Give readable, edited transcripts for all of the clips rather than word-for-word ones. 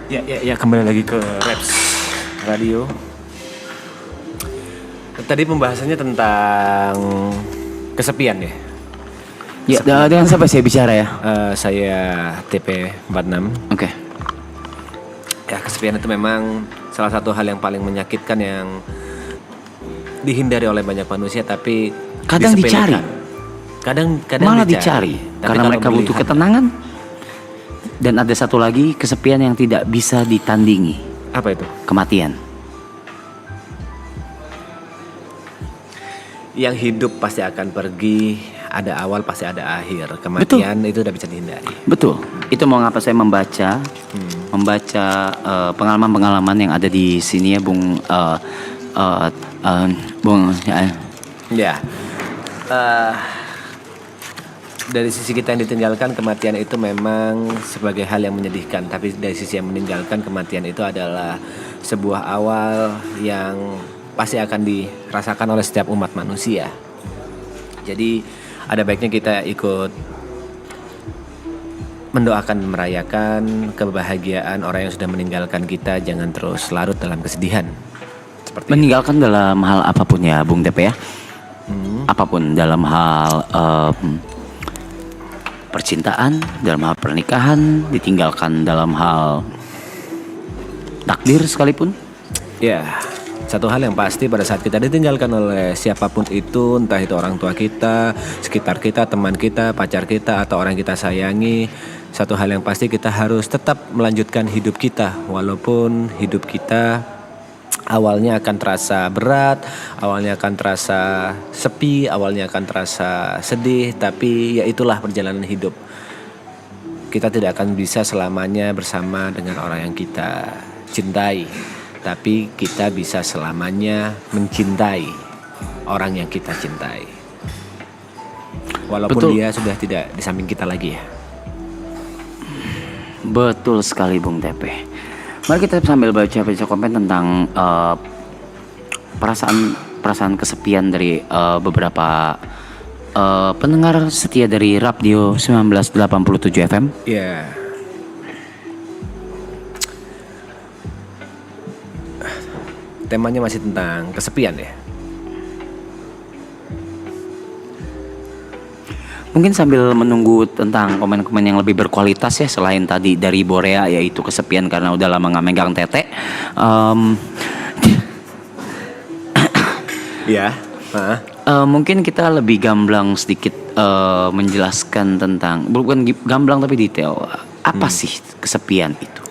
Ya, kembali lagi ke Raps Radio. Tadi pembahasannya tentang kesepian ya. Ya, dengan siapa saya bicara ya? Saya TP46. Oke. Ya, kesepian itu memang salah satu hal yang paling menyakitkan yang dihindari oleh banyak manusia, tapi Kadang dicari. Kadang Malah dicari. Karena mereka butuh ketenangan. Dan ada satu lagi, kesepian yang tidak bisa ditandingi. Apa itu? Kematian. Yang hidup pasti akan pergi, ada awal pasti ada akhir. Kematian itu tidak bisa dihindari. Betul. Itu mengapa saya membaca pengalaman-pengalaman yang ada di sini ya, Bung. Bung. Ya. Dari sisi kita yang ditinggalkan, kematian itu memang sebagai hal yang menyedihkan. Tapi dari sisi yang meninggalkan, kematian itu adalah sebuah awal yang pasti akan dirasakan oleh setiap umat manusia. Jadi ada baiknya kita ikut mendoakan, merayakan kebahagiaan orang yang sudah meninggalkan kita. Jangan terus larut dalam kesedihan. Seperti meninggalkan itu. Dalam hal apapun ya, Bung Tepe ya. Apapun, dalam hal percintaan, dalam hal pernikahan, ditinggalkan dalam hal takdir sekalipun. Ya, satu hal yang pasti pada saat kita ditinggalkan oleh siapapun itu, entah itu orang tua kita, sekitar kita, teman kita, pacar kita, atau orang kita sayangi, satu hal yang pasti kita harus tetap melanjutkan hidup kita. Walaupun hidup kita awalnya akan terasa berat, awalnya akan terasa sepi, awalnya akan terasa sedih, tapi ya itulah perjalanan hidup. Kita tidak akan bisa selamanya bersama dengan orang yang kita cintai, tapi kita bisa selamanya mencintai orang yang kita cintai. Walaupun dia sudah tidak di samping kita lagi ya. Betul sekali, Bung Tepe. Mari kita sambil baca komen tentang perasaan kesepian dari beberapa pendengar setia dari Radio 1987 FM. Ya. Temanya masih tentang kesepian ya. Mungkin sambil menunggu tentang komen-komen yang lebih berkualitas ya, selain tadi dari Borea yaitu kesepian karena udah lama gak megang tete. Ya. Mungkin kita lebih gamblang sedikit menjelaskan tentang, bukan gamblang tapi detail. Apa sih kesepian itu?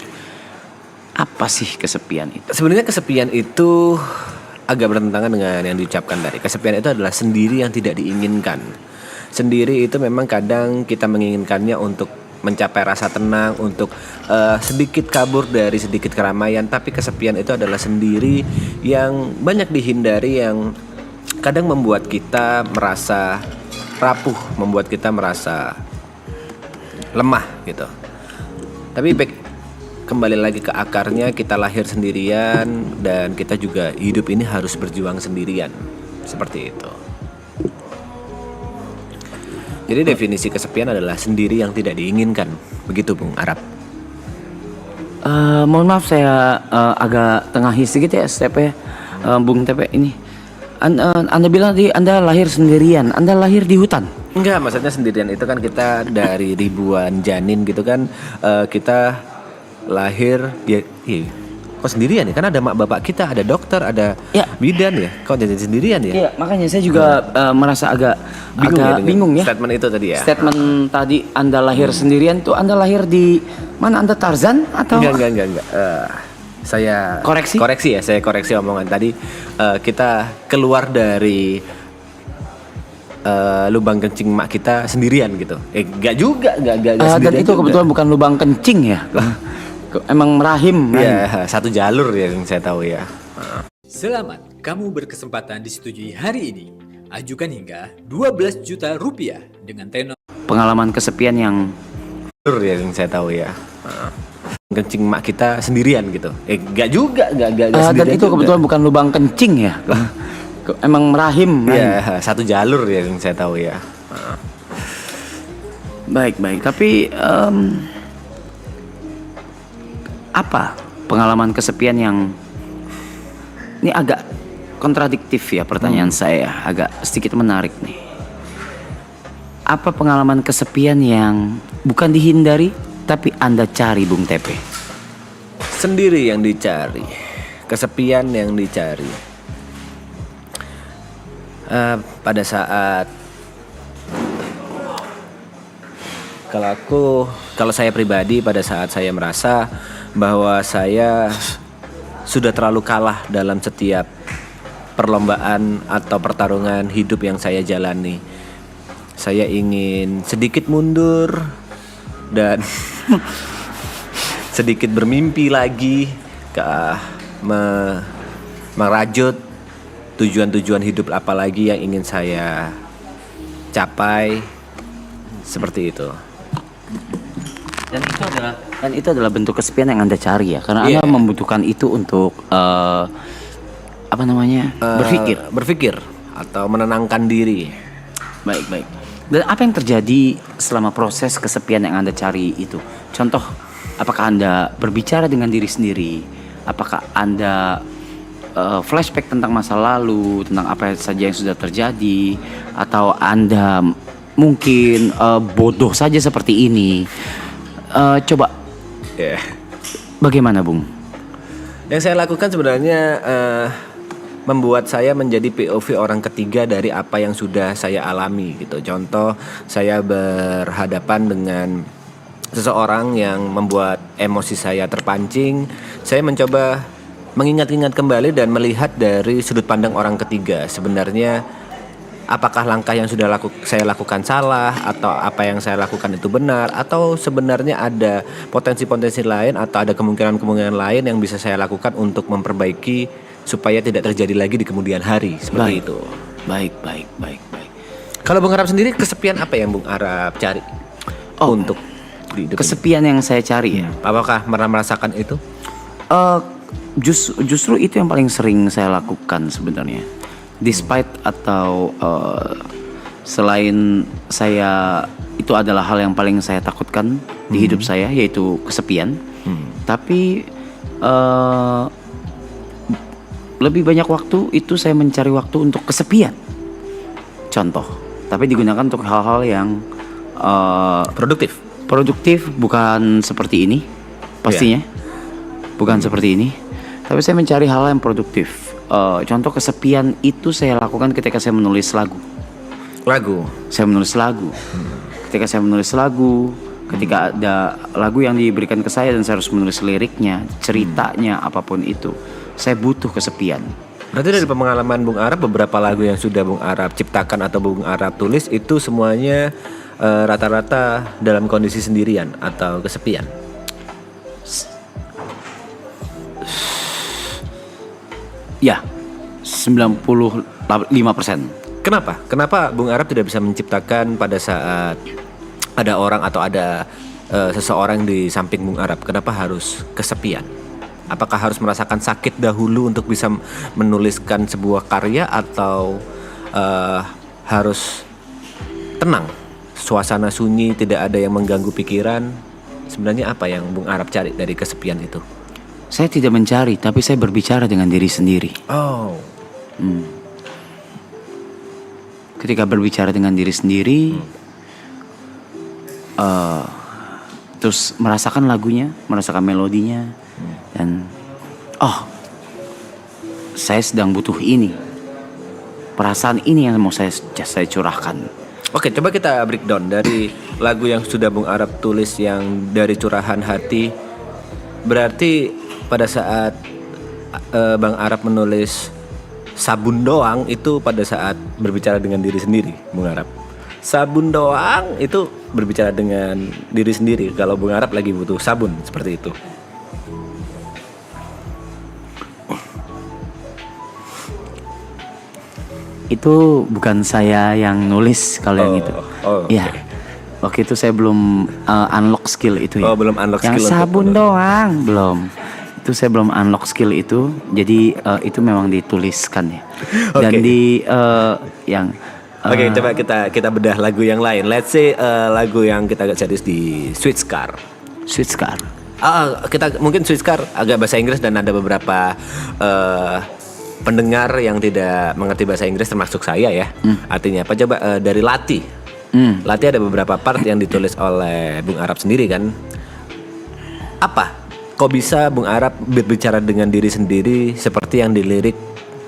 Apa sih kesepian itu? Sebenarnya kesepian itu agak bertentangan dengan yang diucapkan tadi. Kesepian itu adalah sendiri yang tidak diinginkan. Sendiri itu memang kadang kita menginginkannya untuk mencapai rasa tenang, untuk sedikit kabur dari sedikit keramaian. Tapi kesepian itu adalah sendiri yang banyak dihindari, yang kadang membuat kita merasa rapuh, membuat kita merasa lemah gitu. Tapi kembali lagi ke akarnya, kita lahir sendirian dan kita juga hidup ini harus berjuang sendirian. Seperti itu. Jadi definisi kesepian adalah sendiri yang tidak diinginkan. Begitu Bung Arab. Mohon maaf saya agak tengahi sedikit ya Tepe, Bung Tepe ini. Anda bilang tadi Anda lahir sendirian. Anda lahir di hutan? Enggak, maksudnya sendirian itu kan kita dari ribuan janin gitu kan, kita lahir ya, kok sendirian ya? Kan ada mak bapak kita, ada dokter, ada bidan ya. Kok jadi sendirian ya? Iya, makanya saya juga merasa agak bingung ya. Statement itu tadi ya. Statement tadi Anda lahir sendirian tuh, Anda lahir di mana? Anda Tarzan atau? Enggak. Saya koreksi ya, saya koreksi omongan tadi. Kita keluar dari lubang kencing mak kita sendirian gitu. Enggak juga, enggak sendirian. Dan itu kebetulan bukan lubang kencing ya. Emang rahim. Ya, satu jalur ya yang saya tahu ya. Selamat, kamu berkesempatan disetujui hari ini. Ajukan hingga 12 juta rupiah dengan tenor. Pengalaman kesepian yang yang saya tahu ya. Kencing mak kita sendirian gitu. Enggak juga, enggak sendirian. Dan itu kebetulan bukan lubang kencing ya. Emang rahim. Ya, satu jalur ya yang saya tahu ya. Baik. Tapi Apa pengalaman kesepian yang ini agak kontradiktif ya pertanyaan saya, agak sedikit menarik nih. Apa pengalaman kesepian yang bukan dihindari tapi Anda cari, Bung Tepe? Sendiri yang dicari, kesepian yang dicari. Pada saat kalau saya pribadi, pada saat saya merasa bahwa saya sudah terlalu kalah dalam setiap perlombaan atau pertarungan hidup yang saya jalani. Saya ingin sedikit mundur dan sedikit bermimpi lagi ke merajut tujuan-tujuan hidup apa lagi yang ingin saya capai, seperti itu. Dan itu adalah bentuk kesepian yang Anda cari ya, karena Anda membutuhkan itu untuk berpikir atau menenangkan diri. Baik. Dan apa yang terjadi selama proses kesepian yang Anda cari itu? Contoh, apakah Anda berbicara dengan diri sendiri? Apakah Anda flashback tentang masa lalu, tentang apa saja yang sudah terjadi? Atau Anda mungkin bodoh saja seperti ini? Coba, bagaimana, Bung? Yang saya lakukan sebenarnya membuat saya menjadi POV orang ketiga dari apa yang sudah saya alami gitu. Contoh, saya berhadapan dengan seseorang yang membuat emosi saya terpancing. Saya mencoba mengingat-ingat kembali dan melihat dari sudut pandang orang ketiga. Sebenarnya apakah langkah yang sudah saya lakukan salah, atau apa yang saya lakukan itu benar, atau sebenarnya ada potensi-potensi lain atau ada kemungkinan-kemungkinan lain yang bisa saya lakukan untuk memperbaiki supaya tidak terjadi lagi di kemudian hari, seperti itu. Baik. Kalau Bung Arap sendiri, kesepian apa yang Bung Arap cari untuk di hidup kesepian yang saya cari ya? Apakah pernah merasakan itu? Justru itu yang paling sering saya lakukan sebenarnya. Despite atau selain saya, itu adalah hal yang paling saya takutkan di hidup saya, yaitu kesepian. Tapi lebih banyak waktu itu saya mencari waktu untuk kesepian. Contoh, tapi digunakan untuk hal-hal yang produktif, bukan seperti ini pastinya. Bukan seperti ini. Tapi saya mencari hal yang produktif. Contoh kesepian itu saya lakukan ketika saya menulis lagu. Saya menulis lagu. Ketika saya menulis lagu, ketika ada lagu yang diberikan ke saya dan saya harus menulis liriknya, ceritanya, apapun itu, saya butuh kesepian. Berarti dari pengalaman Bung Arap, beberapa lagu yang sudah Bung Arap ciptakan atau Bung Arap tulis itu semuanya rata-rata dalam kondisi sendirian atau kesepian? Ya, 95%. Kenapa Bung Arap tidak bisa menciptakan pada saat ada orang atau ada seseorang di samping Bung Arap? Kenapa harus kesepian? Apakah harus merasakan sakit dahulu untuk bisa menuliskan sebuah karya, atau harus tenang, suasana sunyi, tidak ada yang mengganggu pikiran? Sebenarnya apa yang Bung Arap cari dari kesepian itu? Saya tidak mencari, tapi saya berbicara dengan diri sendiri. Ketika berbicara dengan diri sendiri, terus merasakan lagunya, merasakan melodinya, dan saya sedang butuh ini, perasaan ini yang mau saya curahkan. Oke, coba kita breakdown dari lagu yang sudah Bung Arap tulis yang dari curahan hati. Berarti pada saat Bang Arap menulis Sabun Doang itu pada saat berbicara dengan diri sendiri, Bung Arap. Sabun doang itu berbicara dengan diri sendiri. Kalau Bung Arap lagi butuh sabun, seperti itu. Itu bukan saya yang nulis kalau yang itu. Iya. Waktu itu saya belum unlock skill itu ya. Belum unlock yang skill. Yang sabun doang belum. Itu saya belum unlock skill itu. Jadi itu memang dituliskan ya. Dan yang Oke, coba kita bedah lagu yang lain. Let's say lagu yang kita jadi di Sweet Scar. Sweet Scar. Kita mungkin Swiskar agak bahasa Inggris dan ada beberapa pendengar yang tidak mengerti bahasa Inggris termasuk saya ya. Artinya apa? Coba dari Lati. Lati ada beberapa part yang ditulis oleh Bung Arab sendiri kan. Apa? Kok bisa Bung Arab berbicara dengan diri sendiri seperti yang dilirik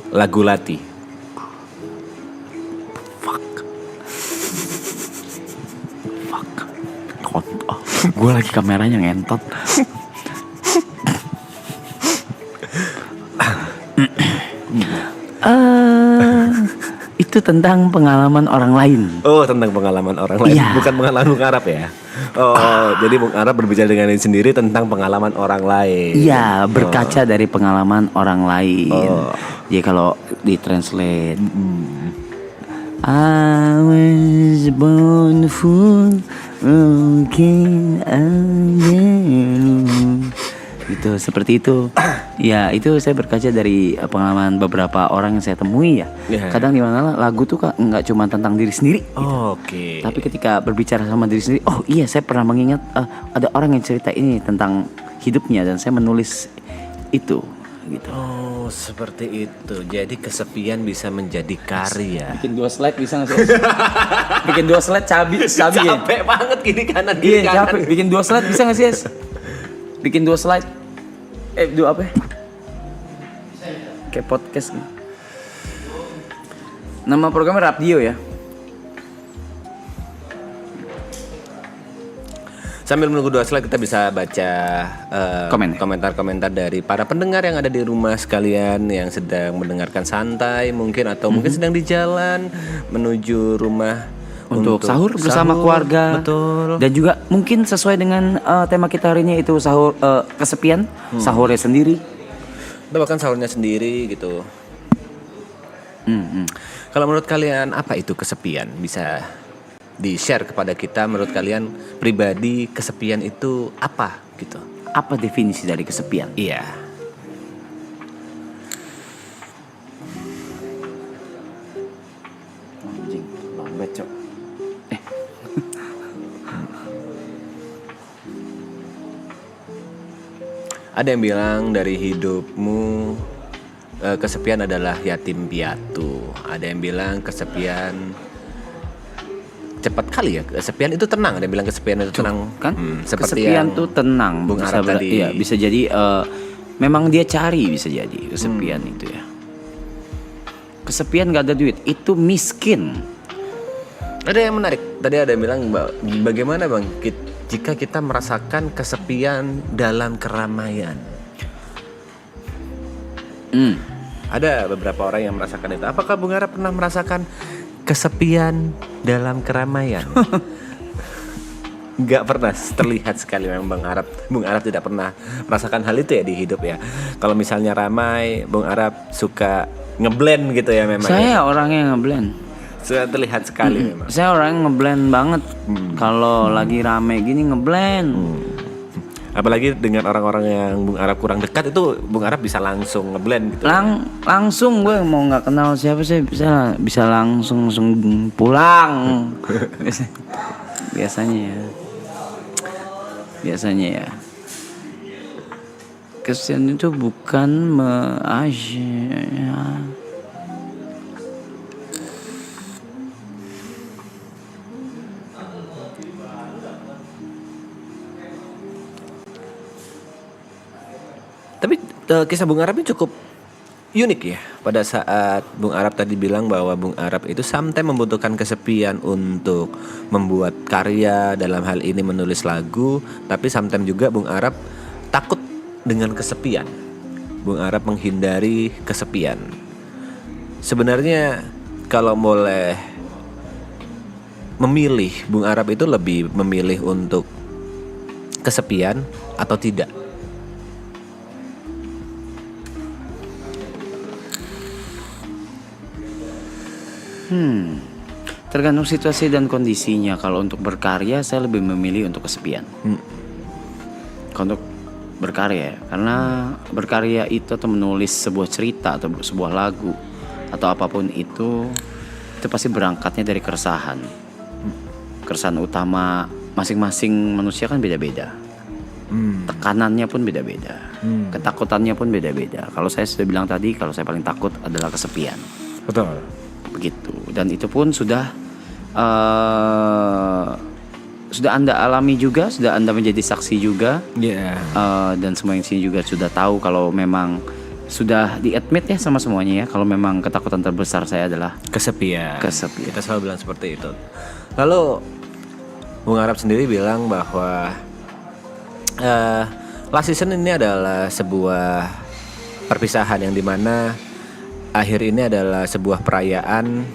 lagu Lati? Gue lagi kameranya ngentot. Itu tentang pengalaman orang lain. Oh, tentang pengalaman orang lain, Iya. bukan pengalaman Bung Arab ya. Oh, jadi Bung Arab berbicara dengan diri sendiri tentang pengalaman orang lain. Iya, berkaca dari pengalaman orang lain. Jadi kalau ditranslate, I was born full, mungkin gitu, seperti itu. Ya, itu saya berkaca dari pengalaman beberapa orang yang saya temui ya. Yeah. Kadang di mana lagu tuh nggak cuma tentang diri sendiri. Oke. Tapi ketika berbicara sama diri sendiri, oh iya saya pernah mengingat ada orang yang cerita ini tentang hidupnya dan saya menulis itu gitu. Oh, seperti itu. Jadi kesepian bisa menjadi karya. Bikin 2 slide bisa nggak sih? Bikin 2 slide cabi ya. Capek banget kiri kanan Iya capek. Bikin 2 slide bisa nggak sih? Yes? Bikin 2 slide. 2 apa? Ya? Kayak podcast gitu. Nama programnya Rapdio ya. Sambil menunggu 2 slide kita bisa baca komentar-komentar dari para pendengar yang ada di rumah sekalian yang sedang mendengarkan santai mungkin atau mungkin sedang di jalan menuju rumah Untuk sahur bersama keluarga. Betul. Dan juga mungkin sesuai dengan tema kita hari ini itu sahur kesepian, sahurnya sendiri. Atau bahkan sahurnya sendiri gitu. Kalau menurut kalian apa itu kesepian? Bisa di-share kepada kita, menurut kalian pribadi kesepian itu apa gitu? Apa definisi dari kesepian? Iya. Anjing, lambat cok. Ada yang bilang dari hidupmu kesepian adalah yatim piatu. Ada yang bilang kesepian cepat kali ya. Kesepian itu tenang. Ada yang bilang kesepian itu tenang. Kan? Seperti Kesepian yang tuh tenang. Bung Arab tadi. Iya, bisa jadi memang dia cari, bisa jadi kesepian itu ya. Kesepian gak ada duit, itu miskin. Ada yang menarik. Tadi ada yang bilang bagaimana bang jika kita merasakan kesepian dalam keramaian. Ada beberapa orang yang merasakan itu. Apakah Bung Arab pernah merasakan kesepian dalam keramaian? Nggak pernah, terlihat sekali memang Bung Arab tidak pernah merasakan hal itu ya di hidup ya. Kalau misalnya ramai, Bung Arab suka ngeblend gitu ya memang. Saya orangnya ngeblend. Sudah terlihat sekali memang. Saya orangnya ngeblend banget. Kalau lagi rame gini ngeblend. Apalagi dengan orang-orang yang Bung Arab kurang dekat itu Bung Arab bisa langsung ngeblend gitu. Langsung gue mau nggak kenal siapa sih bisa langsung pulang. Biasanya ya. Kesian itu bukan Tapi kisah Bung Arab ini cukup unik ya. Pada saat Bung Arab tadi bilang bahwa Bung Arab itu sometimes membutuhkan kesepian untuk membuat karya, dalam hal ini menulis lagu. Tapi sometimes juga Bung Arab takut dengan kesepian. Bung Arab menghindari kesepian. Sebenarnya kalau boleh memilih, Bung Arab itu lebih memilih untuk kesepian atau tidak? Tergantung situasi dan kondisinya. Kalau untuk berkarya saya lebih memilih untuk kesepian. Kalau untuk berkarya, karena berkarya itu atau menulis sebuah cerita atau sebuah lagu atau apapun itu pasti berangkatnya dari keresahan. Keresahan utama masing-masing manusia kan beda-beda. Tekanannya pun beda-beda. Ketakutannya pun beda-beda. Kalau saya sudah bilang tadi, kalau saya paling takut adalah kesepian. Betul. Begitu. Dan itu pun sudah Anda alami juga, sudah Anda menjadi saksi juga. Iya. Dan semua yang sini juga sudah tahu kalau memang sudah di-admit ya sama semuanya ya, kalau memang ketakutan terbesar saya adalah Kesepian. kesepian. Kita selalu bilang seperti itu. Lalu Bung Arab sendiri bilang bahwa last season ini adalah sebuah perpisahan yang dimana akhir ini adalah sebuah perayaan.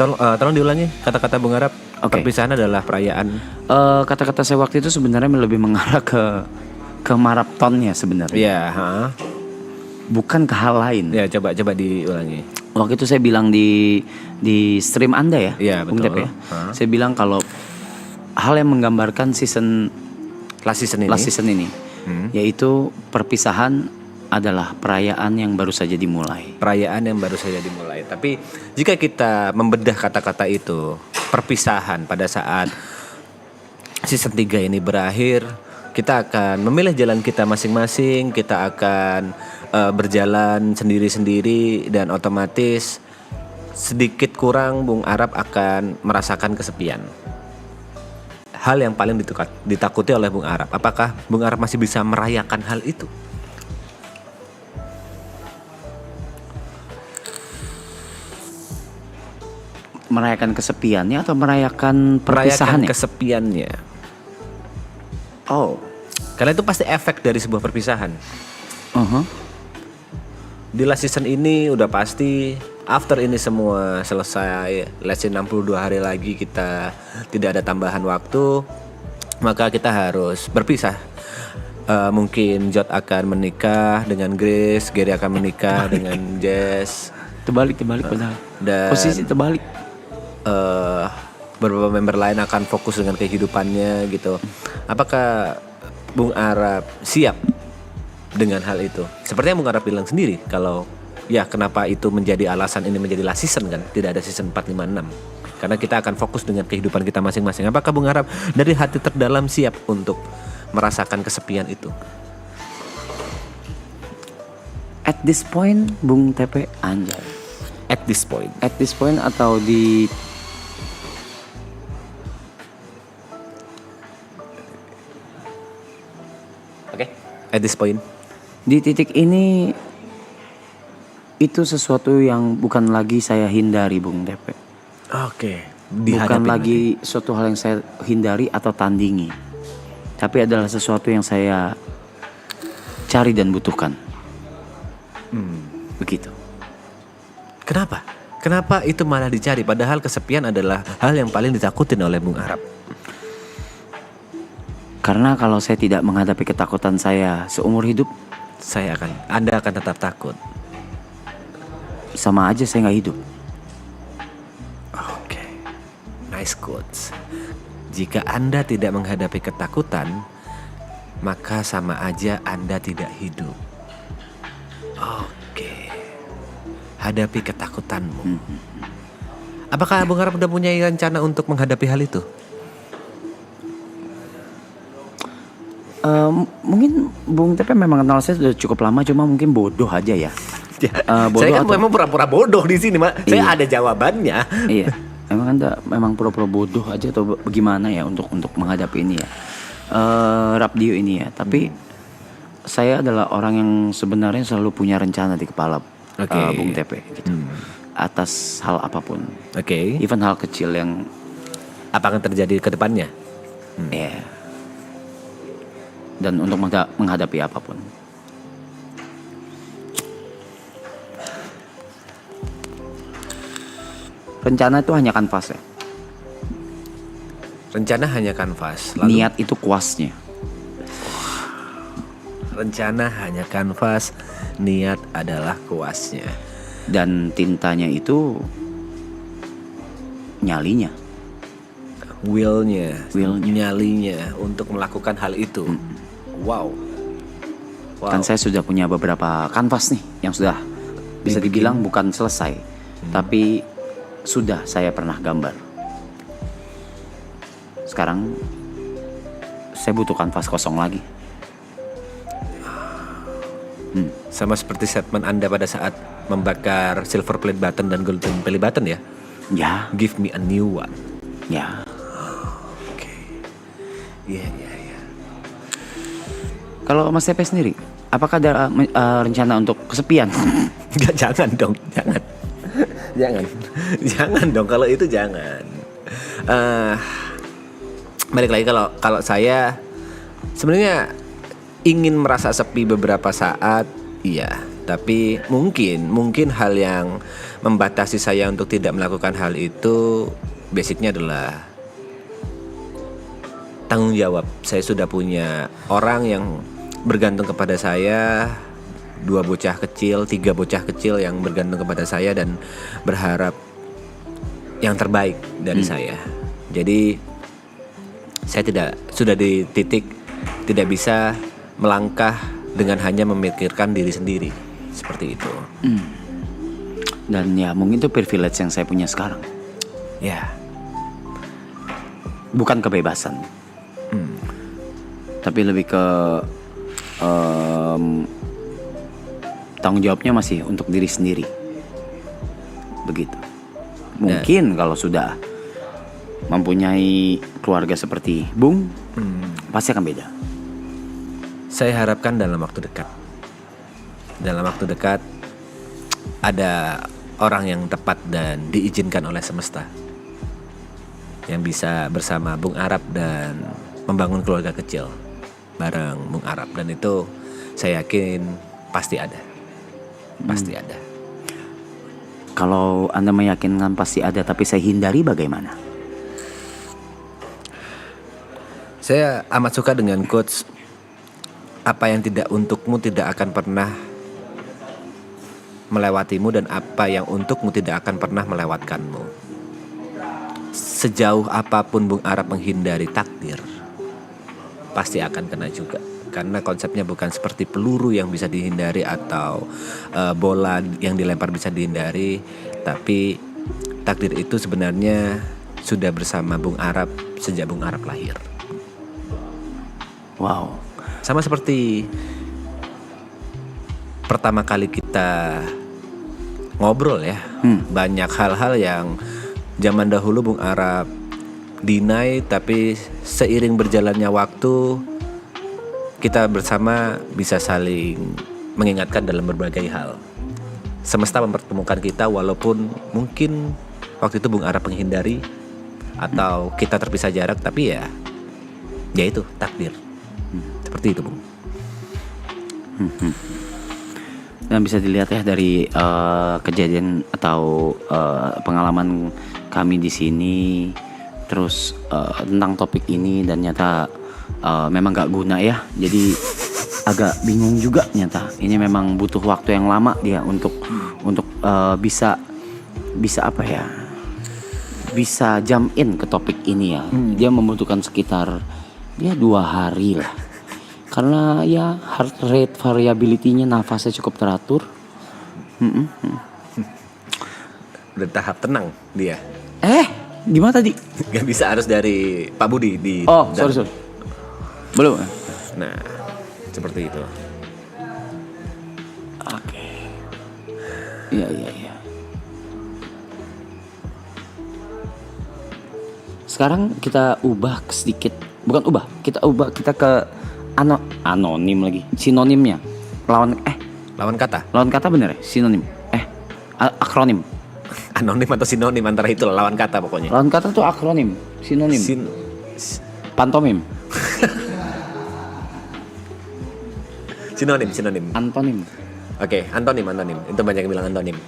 Tolong diulangi kata-kata Bung Arab. Oke. Perpisahan adalah perayaan. Kata-kata saya waktu itu sebenarnya lebih mengarah ke maratonnya sebenarnya, Iya. bukan ke hal lain. Ya coba diulangi. Waktu itu saya bilang di stream Anda ya, Iya, Bung betul. Tep ya. Saya bilang kalau hal yang menggambarkan Last season ini. yaitu perpisahan adalah perayaan yang baru saja dimulai. Perayaan yang baru saja dimulai. Tapi jika kita membedah kata-kata itu, perpisahan pada saat season 3 ini berakhir, kita akan memilih jalan kita masing-masing, kita akan berjalan sendiri-sendiri, dan otomatis sedikit kurang Bung Arab akan merasakan kesepian. Hal yang paling ditakuti oleh Bung Arab, apakah Bung Arab masih bisa merayakan hal itu? Merayakan kesepiannya atau merayakan perpisahannya? Kesepiannya. Oh, Karena itu pasti efek dari sebuah perpisahan. Di last season ini udah pasti after ini semua selesai, let's say 62 hari lagi kita tidak ada tambahan waktu, maka kita harus berpisah. Mungkin Jod akan menikah dengan Grace, Gary akan menikah dengan Jess. terbalik padahal. Dan Posisi terbalik. beberapa member lain akan fokus dengan kehidupannya gitu. Apakah Bung Arab siap dengan hal itu? Seperti yang Bung Arab bilang sendiri, kalau ya kenapa itu menjadi alasan ini menjadi last season kan, tidak ada season 4, 5, 6. Karena kita akan fokus dengan kehidupan kita masing-masing. Apakah Bung Arab dari hati terdalam siap untuk merasakan kesepian itu? At this point, Bung TP anjay. At this point. At this point atau di Oke. At this point. Di titik ini itu sesuatu yang bukan lagi saya hindari, Bung Tepe. Oke. Bukan lagi suatu hal yang saya hindari atau tandingi, tapi adalah sesuatu yang saya cari dan butuhkan. Begitu. Kenapa? Kenapa itu malah dicari? Padahal kesepian adalah hal yang paling ditakutin oleh Bung Arab. Karena kalau saya tidak menghadapi ketakutan saya seumur hidup, Anda akan tetap takut. sama aja saya nggak hidup. Oke. Nice quotes. Jika Anda tidak menghadapi ketakutan, maka sama aja Anda tidak hidup. Oke. Hadapi ketakutanmu. Apakah Bung Arab udah punya rencana untuk menghadapi hal itu? Mungkin Bung Tepe memang kenal saya sudah cukup lama, cuma mungkin bodoh aja ya. Bodoh Saya kan atau- memang pura-pura bodoh di sini, Mak. Saya Iya. ada jawabannya. Iya, memang pura-pura bodoh aja atau bagaimana ya untuk menghadapi ini ya, Rapdio ini ya. Tapi saya adalah orang yang sebenarnya selalu punya rencana di kepala, Oke. Bung Tepe gitu. Atas hal apapun, Oke. even hal kecil yang Apa akan terjadi ke depannya? ya, dan untuk menghadapi apapun. Rencana itu hanya kanvas ya. Rencana hanya kanvas. Lalu Niat itu kuasnya. rencana hanya kanvas, niat adalah kuasnya. Dan tintanya itu nyalinya. Willnya, Willnya. nyalinya untuk melakukan hal itu. Wow. Kan saya sudah punya beberapa kanvas nih yang sudah bisa dibilang bukan selesai, tapi sudah saya pernah gambar. Sekarang saya butuh kanvas kosong lagi. Sama seperti statement Anda pada saat membakar silver play button dan golden play button ya. Ya, Give me a new one. ya. Oke. Iya, iya, iya. Kalau Mas Tepe sendiri, apakah ada rencana untuk kesepian? Enggak, jangan dong, jangan. Jangan. Jangan dong, kalau itu jangan. Balik lagi, kalau saya sebenarnya ingin merasa sepi beberapa saat, iya. Tapi mungkin hal yang membatasi saya untuk tidak melakukan hal itu basicnya adalah tanggung jawab. Saya sudah punya orang yang bergantung kepada saya, 2 bocah kecil, 3 bocah kecil yang bergantung kepada saya dan berharap yang terbaik dari saya. Jadi saya sudah di titik tidak bisa melangkah dengan hanya memikirkan diri sendiri. Seperti itu. Dan ya mungkin itu privilege yang saya punya sekarang. Ya. Bukan kebebasan. Tapi lebih ke tanggung jawabnya masih untuk diri sendiri. Begitu. Mungkin kalau sudah mempunyai keluarga seperti Bung, pasti akan beda. Saya harapkan dalam waktu dekat. Dalam waktu dekat ada orang yang tepat dan diizinkan oleh semesta yang bisa bersama Bung Arab dan membangun keluarga kecil bareng Bung Arab, dan itu saya yakin pasti ada. Pasti ada. Kalau Anda meyakinkan pasti ada, tapi saya hindari bagaimana? Saya amat suka dengan quotes, apa yang tidak untukmu tidak akan pernah melewatimu, dan apa yang untukmu tidak akan pernah melewatkanmu. Sejauh apapun Bung Arab menghindari takdir, pasti akan kena juga. Karena konsepnya bukan seperti peluru yang bisa dihindari atau bola yang dilempar bisa dihindari, tapi takdir itu sebenarnya sudah bersama Bung Arab sejak Bung Arab lahir. Wow. Sama seperti pertama kali kita ngobrol ya, banyak hal-hal yang zaman dahulu Bung Arab deny, tapi seiring berjalannya waktu kita bersama bisa saling mengingatkan dalam berbagai hal. Semesta mempertemukan kita walaupun mungkin waktu itu Bung Arab menghindari atau kita terpisah jarak, tapi ya itu takdir. Seperti itu, Bung. Dan bisa dilihat ya dari kejadian atau pengalaman kami di sini, terus tentang topik ini, dan nyata memang gak guna ya. Jadi agak bingung juga nyata. Ini memang butuh waktu yang lama dia untuk bisa apa ya? Bisa jump in ke topik ini ya. Dia membutuhkan sekitar 2 hari lah. Karena ya heart rate variability-nya, nafasnya cukup teratur. Udah tahap tenang dia. Gimana tadi? Gak bisa, harus dari Pak Budi di. Oh, sorry. Belum. Nah, seperti itu. Oke. Iya. Sekarang kita ubah sedikit. Bukan ubah, kita ke anonim lagi. Sinonimnya. Lawan kata. Lawan kata bener ya? Sinonim. Akronim. Anonim atau sinonim, antara itu lawan kata pokoknya. Lawan kata tuh akronim, sinonim. Pantomim. Sinonim. Antonim. Oke, antonim. Itu banyak yang bilang antonim.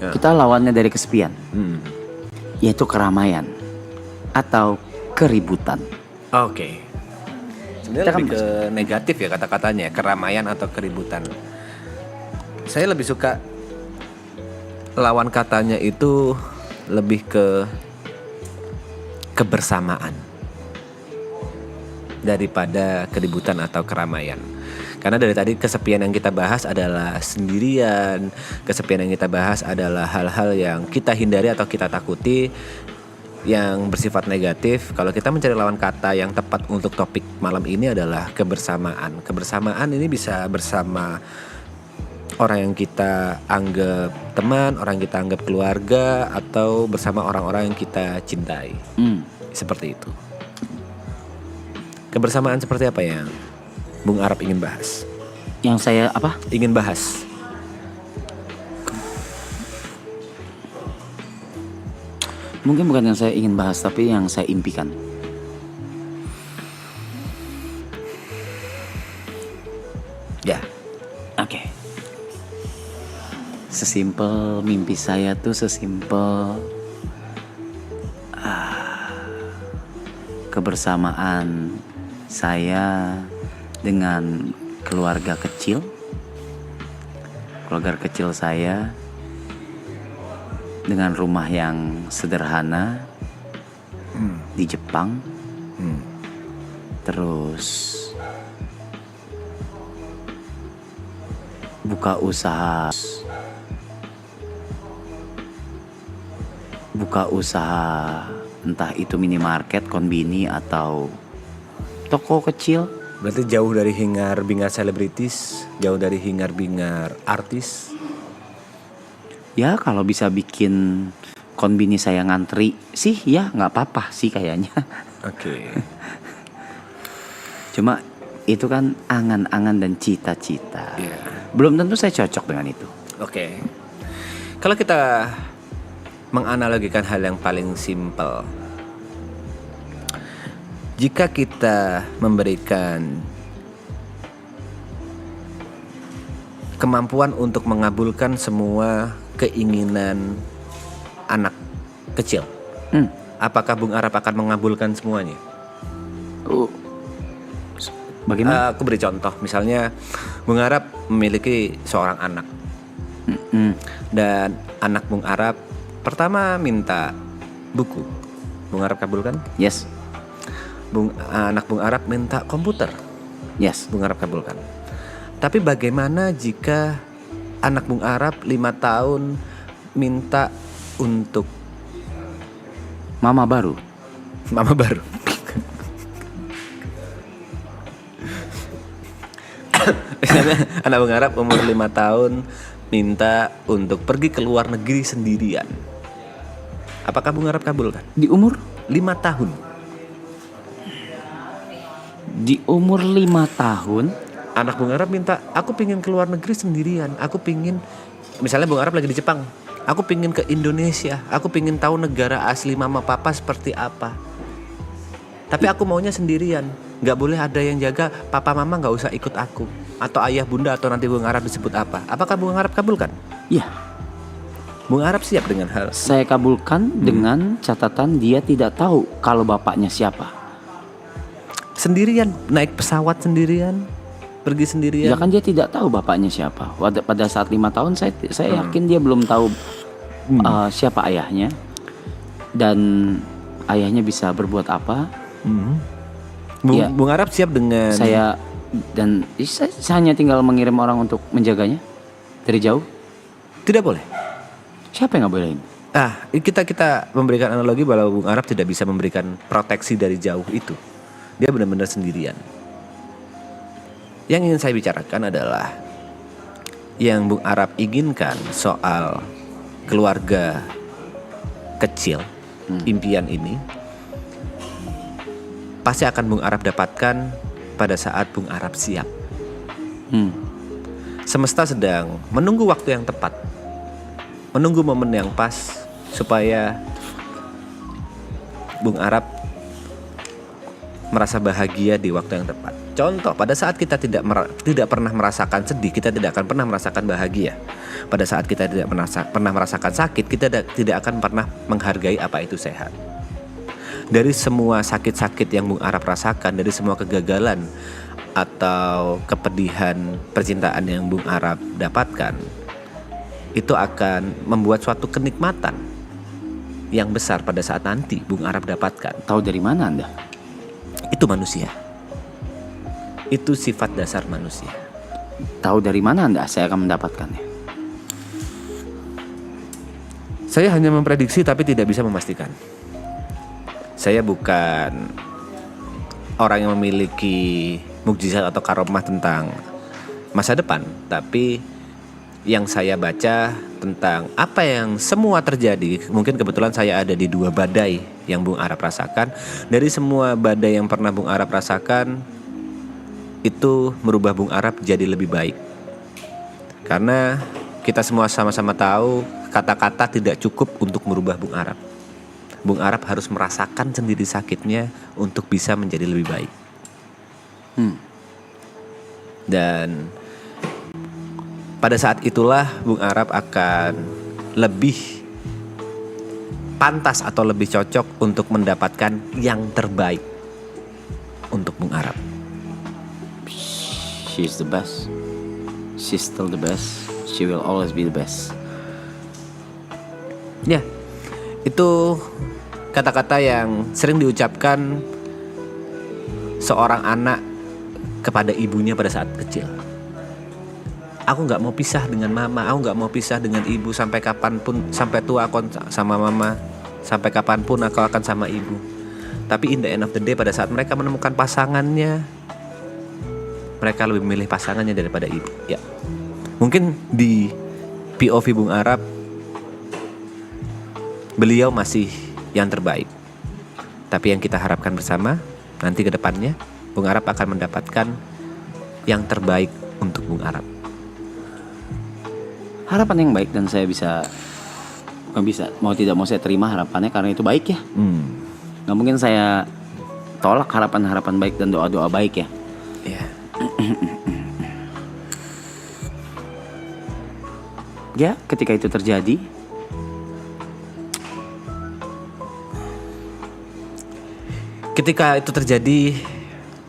Ya. Kita lawannya dari kesepian. Yaitu keramaian atau keributan. Oke. Sebenarnya lebih ke negatif ya kata-katanya, keramaian atau keributan. Saya lebih suka lawan katanya itu lebih ke kebersamaan daripada keributan atau keramaian. Karena dari tadi kesepian yang kita bahas adalah sendirian, kesepian yang kita bahas adalah hal-hal yang kita hindari atau kita takuti. yang bersifat negatif, kalau kita mencari lawan kata yang tepat untuk topik malam ini adalah kebersamaan. Kebersamaan ini bisa bersama orang yang kita anggap teman, orang yang kita anggap keluarga, atau bersama orang-orang yang kita cintai. Seperti itu. Kebersamaan seperti apa yang Bung Arab ingin bahas? Yang saya apa? Ingin bahas. Mungkin bukan yang saya ingin bahas, tapi yang saya impikan. Ya. Oke. Sesimpel mimpi saya tuh sesimpel kebersamaan saya dengan keluarga kecil saya dengan rumah yang sederhana di Jepang. Terus buka usaha entah itu minimarket, konbini, atau toko kecil. Berarti jauh dari hingar-bingar selebritis, jauh dari hingar-bingar artis. Ya kalau bisa bikin konbini saya ngantri sih ya nggak apa-apa sih kayaknya. Oke. Cuma itu kan angan-angan dan cita-cita. Iya. Belum tentu saya cocok dengan itu. Oke. Kalau kita menganalogikan hal yang paling simpel, jika kita memberikan kemampuan untuk mengabulkan semua keinginan anak kecil, apakah Bung Arab akan mengabulkan semuanya? Bagaimana? Aku beri contoh, misalnya Bung Arab memiliki seorang anak, dan anak Bung Arab pertama minta buku, Bung Arab kabulkan? Yes. Anak Bung Arab minta komputer, Yes. Bung Arab kabulkan. Tapi bagaimana jika anak Bung Arab 5 tahun minta untuk Mama baru. mama baru? Anak Bung Arab umur 5 tahun minta untuk pergi ke luar negeri sendirian. Apakah Bung Arab kabulkan? Di umur 5 tahun. Di umur 5 tahun. Anak Bung Arab minta, aku pingin ke luar negeri sendirian. Aku pingin, misalnya Bung Arab lagi di Jepang, aku pingin ke Indonesia. Aku pingin tahu negara asli mama papa seperti apa. Tapi aku maunya sendirian. Gak boleh ada yang jaga, papa mama gak usah ikut aku. Atau ayah bunda, atau nanti Bung Arab disebut apa. Apakah Bung Arab kabulkan? Ya, Bung Arab siap dengan hal. saya kabulkan dengan catatan dia tidak tahu kalau bapaknya siapa. Sendirian, naik pesawat sendirian, pergi sendirian. Ya kan dia tidak tahu bapaknya siapa. Pada saat 5 tahun saya yakin dia belum tahu siapa ayahnya. Dan ayahnya bisa berbuat apa. Ya. Bung Arab siap dengan Saya hanya tinggal mengirim orang untuk menjaganya dari jauh. Tidak boleh. Siapa yang nggak bolehin? Kita memberikan analogi bahwa Bung Arab tidak bisa memberikan proteksi dari jauh itu. Dia benar-benar sendirian. Yang ingin saya bicarakan adalah yang Bung Arab inginkan soal keluarga kecil, impian ini pasti akan Bung Arab dapatkan pada saat Bung Arab siap. Semesta sedang menunggu waktu yang tepat, menunggu momen yang pas supaya Bung Arab merasa bahagia di waktu yang tepat. Contoh, pada saat kita tidak pernah merasakan sedih, kita tidak akan pernah merasakan bahagia. Pada saat kita tidak pernah merasakan sakit, kita tidak akan pernah menghargai apa itu sehat. Dari semua sakit-sakit yang Bung Arab rasakan, dari semua kegagalan atau kepedihan percintaan yang Bung Arab dapatkan, itu akan membuat suatu kenikmatan yang besar pada saat nanti Bung Arab dapatkan. Tahu dari mana Anda? Itu manusia. Itu sifat dasar manusia. Tahu dari mana Anda saya akan mendapatkannya? Saya hanya memprediksi tapi tidak bisa memastikan. Saya bukan orang yang memiliki mukjizat atau karomah tentang masa depan, tapi yang saya baca tentang apa yang semua terjadi, mungkin kebetulan saya ada di 2 badai yang Bung Arab rasakan. Dari semua badai yang pernah Bung Arab rasakan, itu merubah Bung Arab jadi lebih baik. Karena kita semua sama-sama tahu kata-kata tidak cukup untuk merubah Bung Arab. Bung Arab harus merasakan sendiri sakitnya untuk bisa menjadi lebih baik. Dan pada saat itulah Bung Arab akan lebih pantas atau lebih cocok untuk mendapatkan yang terbaik untuk Bung Arab. She's the best. She's still the best. She will always be the best. Ya, itu kata-kata yang sering diucapkan seorang anak kepada ibunya pada saat kecil. Aku gak mau pisah dengan mama, aku gak mau pisah dengan ibu sampai kapanpun, sampai tua aku sama mama, sampai kapanpun aku akan sama ibu. Tapi in the end of the day, pada saat mereka menemukan pasangannya, mereka lebih memilih pasangannya daripada ibu. Ya, mungkin di POV Bung Arab, beliau masih yang terbaik. Tapi yang kita harapkan bersama, nanti ke depannya Bung Arab akan mendapatkan yang terbaik untuk Bung Arab. Harapan yang baik, dan saya bisa mau tidak mau saya terima harapannya karena itu baik ya. Gak mungkin saya tolak harapan-harapan baik dan doa-doa baik ya. Ya. Ya, ketika itu terjadi,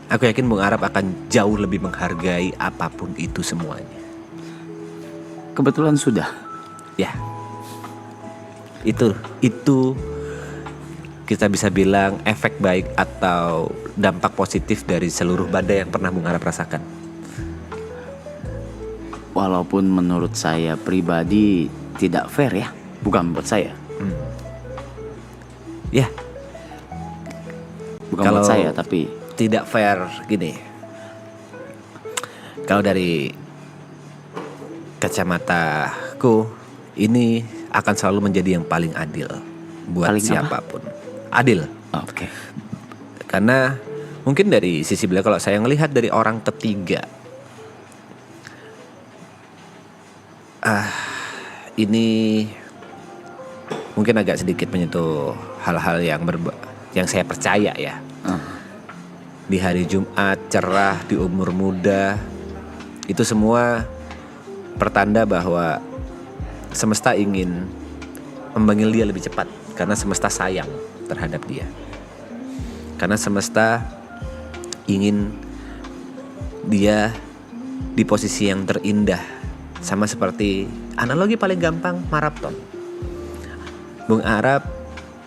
aku yakin Bung Arab akan jauh lebih menghargai apapun itu semuanya. kebetulan sudah. Ya, itu kita bisa bilang efek baik atau dampak positif dari seluruh badai yang pernah Bung Arab rasakan. Walaupun menurut saya pribadi tidak fair ya, bukan buat saya. Ya, Bukan kalau buat saya tapi tidak fair gini. Kalau dari kacamataku, ini akan selalu menjadi yang paling adil buat Paling apa? siapapun. Adil. oke. Karena mungkin dari sisi beliau, kalau saya ngelihat dari orang ketiga, ini mungkin agak sedikit menyentuh hal-hal yang saya percaya ya. Di hari Jumat cerah, di umur muda, itu semua pertanda bahwa semesta ingin memanggil dia lebih cepat, karena semesta sayang terhadap dia. Karena semesta ingin dia di posisi yang terindah. Sama seperti analogi paling gampang, maraton. Bung Arab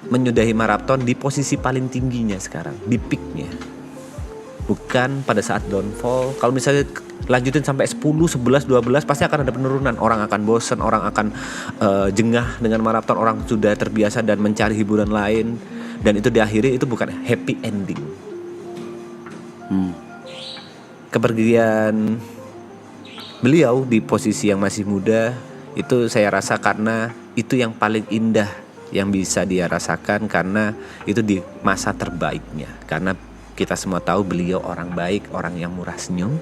menyudahi maraton di posisi paling tingginya sekarang, di peaknya. Bukan pada saat downfall. Kalau misalnya lanjutin sampai 10, 11, 12, pasti akan ada penurunan. Orang akan bosan, orang akan jengah dengan maraton. Orang sudah terbiasa dan mencari hiburan lain. Dan itu diakhiri, itu bukan happy ending. Kepergian beliau di posisi yang masih muda, itu saya rasa karena itu yang paling indah yang bisa dia rasakan, karena itu di masa terbaiknya. Karena kita semua tahu beliau orang baik, orang yang murah senyum,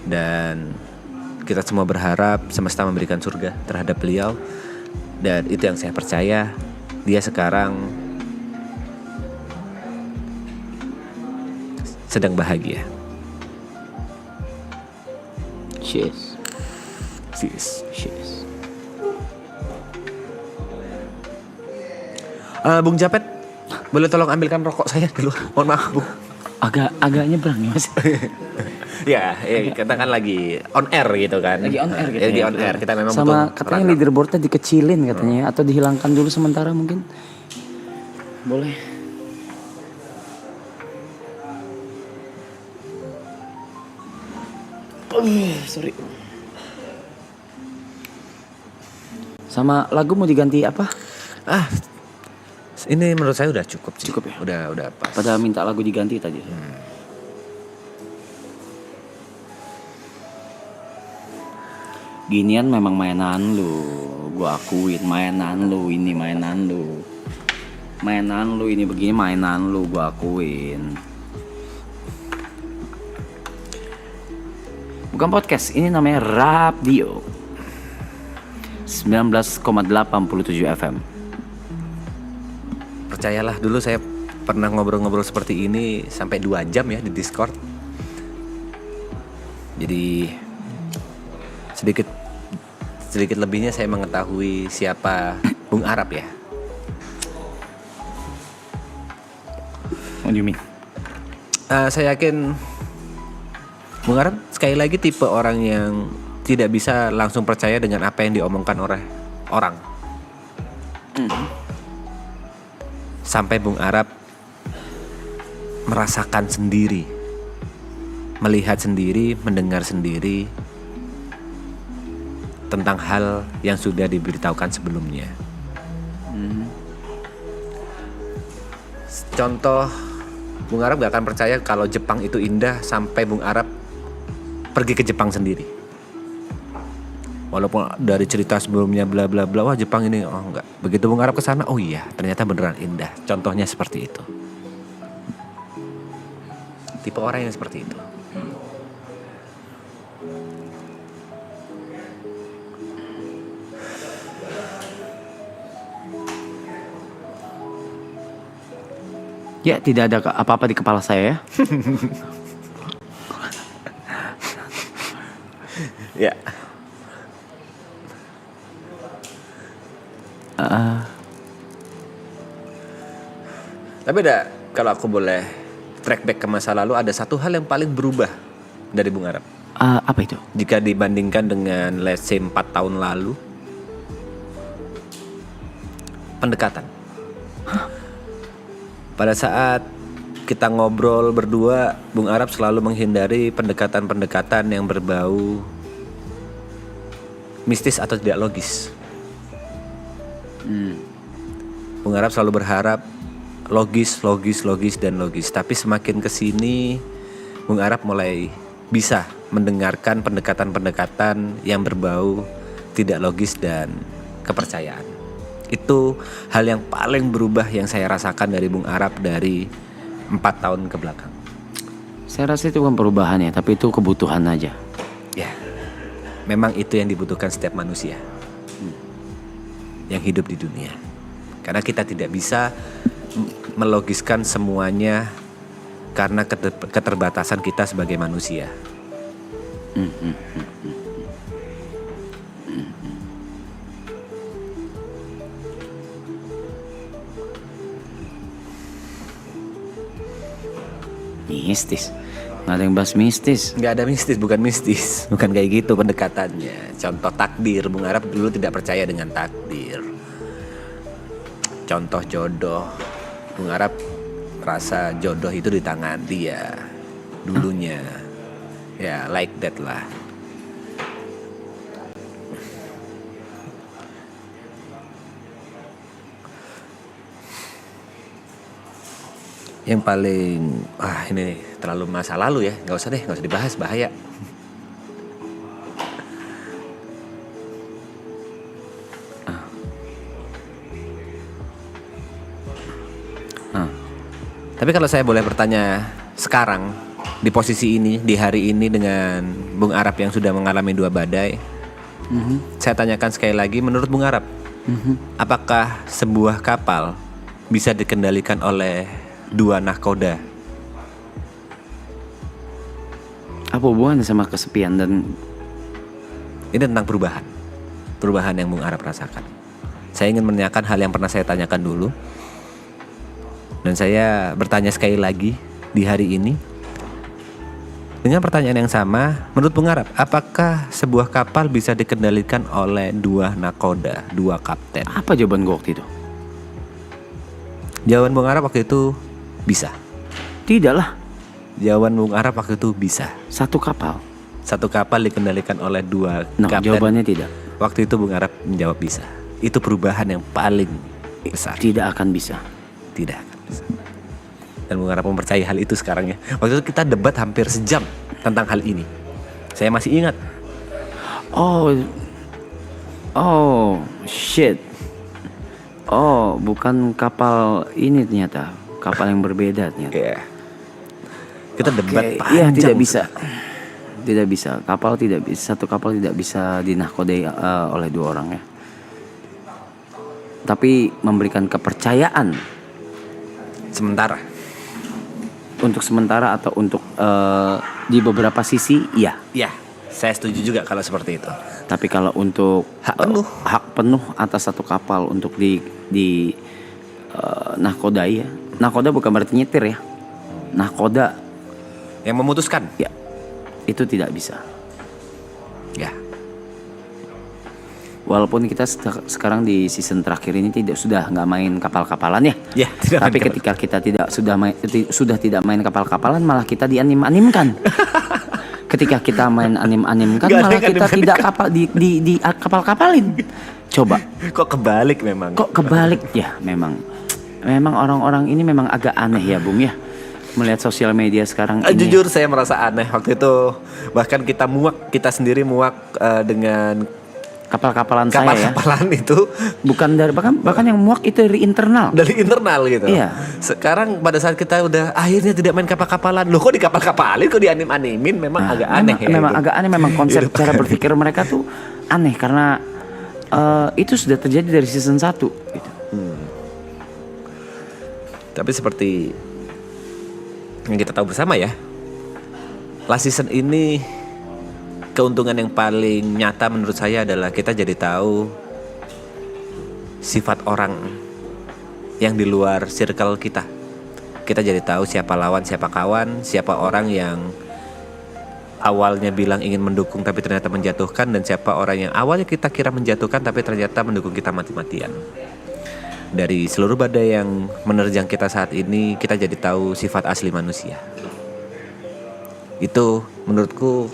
dan kita semua berharap semesta memberikan surga terhadap beliau. Dan itu yang saya percaya. Dia sekarang sedang bahagia. Cheers. Cheers. Cheers. Bung Japet, boleh tolong ambilkan rokok saya dulu. Mohon maaf, Bung. Agak nyebrang ya Mas. Ya, kita kan lagi on air gitu kan. Lagi on air gitu. Lagi on air. Kita memang sama butuh katanya rangkap. leaderboardnya dikecilin katanya, atau dihilangkan dulu sementara mungkin. Boleh. Sorry. Sama lagu mau diganti apa? Ini menurut saya udah cukup sih. Cukup ya? Udah pas. Pada minta lagu diganti tadi. Ginian memang mainan lu, gua akuin mainan lu ini mainan lu. Mainan lu ini begini mainan lu, gua akuin. Bukan podcast, ini namanya radio. 19,87 FM. Percayalah, dulu saya pernah ngobrol-ngobrol seperti ini sampai 2 jam ya di Discord. Jadi sedikit lebihnya saya mengetahui siapa Bung Arab ya. What do you mean? Saya yakin Bung Arab sekali lagi tipe orang yang tidak bisa langsung percaya dengan apa yang diomongkan oleh orang. Sampai Bung Arab merasakan sendiri, melihat sendiri, mendengar sendiri tentang hal yang sudah diberitahukan sebelumnya. Contoh, Bung Arab gak akan percaya kalau Jepang itu indah sampai Bung Arab pergi ke Jepang sendiri. Walaupun dari cerita sebelumnya bla bla bla, wah Jepang ini, oh enggak. Begitu Bung Arab ke sana, oh iya, ternyata beneran indah. Contohnya seperti itu. Tipe orang yang seperti itu. Ya, tidak ada apa-apa di kepala saya ya. Ya. Tapi kalau aku boleh track back ke masa lalu, ada satu hal yang paling berubah dari Bung Arab. Apa itu? Jika dibandingkan dengan let's say 4 tahun lalu. Pendekatan. Pada saat kita ngobrol berdua, Bung Arab selalu menghindari pendekatan-pendekatan yang berbau mistis atau tidak logis. Bung Arab selalu berharap logis. Tapi semakin kesini, Bung Arab mulai bisa mendengarkan pendekatan-pendekatan yang berbau tidak logis dan kepercayaan. Itu hal yang paling berubah yang saya rasakan dari Bung Arab dari 4 tahun ke belakang. Saya rasa itu bukan perubahan ya, tapi itu kebutuhan aja. Ya, memang itu yang dibutuhkan setiap manusia yang hidup di dunia. Karena kita tidak bisa melogiskan semuanya karena keterbatasan kita sebagai manusia. Mistis. Nggak ada yang bahas mistis. Nggak ada mistis, bukan kayak gitu pendekatannya. Contoh takdir, Bung Arab dulu tidak percaya dengan takdir. Contoh jodoh, Bung Arab rasa jodoh itu di tangan dia dulunya. Ya like that lah. Yang paling ini terlalu masa lalu ya, nggak usah dibahas, bahaya. Tapi kalau saya boleh bertanya sekarang di posisi ini, di hari ini dengan Bung Arab yang sudah mengalami 2 badai, saya tanyakan sekali lagi, menurut Bung Arab, apakah sebuah kapal bisa dikendalikan oleh 2 nahkoda? Apa hubungannya sama kesepian dan ini tentang perubahan yang Bung Arab rasakan. Saya ingin menanyakan hal yang pernah saya tanyakan dulu, dan saya bertanya sekali lagi di hari ini dengan pertanyaan yang sama. Menurut Bung Arab, apakah sebuah kapal bisa dikendalikan oleh 2 nahkoda, 2 kapten? apa jawaban gue waktu itu? Jawaban Bung Arab waktu itu bisa. Tidak lah. Jawaban Bung Arab waktu itu bisa. Satu kapal. Satu kapal dikendalikan oleh 2 No, kapten. jawabannya tidak. Waktu itu Bung Arab menjawab bisa. Itu perubahan yang paling besar. Tidak akan bisa. tidak akan bisa. Dan Bung Ara mempercayai hal itu sekarang ya. Waktu itu kita debat hampir sejam tentang hal ini. Saya masih ingat. Oh, shit. Oh, bukan kapal ini ternyata. Kapal yang berbeda ternyata. Yeah. Kita debat Iya, panjang. tidak bisa. Tidak bisa. Satu kapal tidak bisa dinahkodai oleh dua orang ya. Tapi memberikan kepercayaan Sementara. untuk sementara atau untuk di beberapa sisi, iya. Ya, saya setuju juga kalau seperti itu. Tapi kalau untuk Hak penuh. hak penuh atas satu kapal untuk di nahkodai ya. Nahkoda bukan berarti nyetir ya. Nahkoda Yang memutuskan. ya itu tidak bisa. Ya. Walaupun kita sekarang di season terakhir ini sudah nggak main kapal-kapalan ya. Ya, tidak Tapi main ketika kita sudah tidak main kapal-kapalan, malah kita dianim-animkan. Ketika kita main anim-animkan, Nggak ada malah yang kita tidak di kapal-kapalin. Coba. Kok kebalik memang? Kok kebalik ya memang. Memang orang-orang ini memang agak aneh ya Bung ya. Melihat sosial media sekarang ini. Jujur saya merasa aneh waktu itu. Bahkan kita sendiri muak dengan Kapal-kapalan saya ya. kapal-kapalan itu Bukan dari bahkan yang muak itu dari internal. dari internal gitu. Iya. Sekarang pada saat kita udah akhirnya tidak main kapal-kapalan, loh kok di kapal-kapalin, kok dianim-animin, memang agak aneh ya. Memang itu. agak aneh, memang konsep cara berpikir mereka tuh aneh karena itu sudah terjadi dari season 1 gitu. Tapi seperti yang kita tahu bersama ya, last season ini keuntungan yang paling nyata menurut saya adalah kita jadi tahu sifat orang yang di luar circle kita. Kita jadi tahu siapa lawan, siapa kawan, siapa orang yang awalnya bilang ingin mendukung tapi ternyata menjatuhkan, dan siapa orang yang awalnya kita kira menjatuhkan tapi ternyata mendukung kita mati-matian. Dari seluruh badai yang menerjang kita saat ini, kita jadi tahu sifat asli manusia. Itu menurutku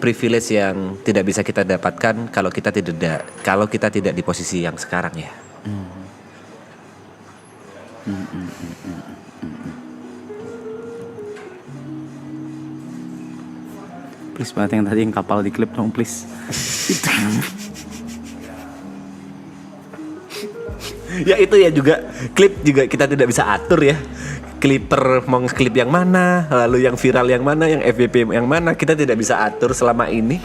privilege yang tidak bisa kita dapatkan kalau kita tidak di posisi yang sekarang ya. Please banget yang tadi yang kapal di klip dong please. Ya itu ya juga, klip juga kita tidak bisa atur ya. Clipper mau nge-clip yang mana, lalu yang viral yang mana, yang FYP yang mana, kita tidak bisa atur selama ini.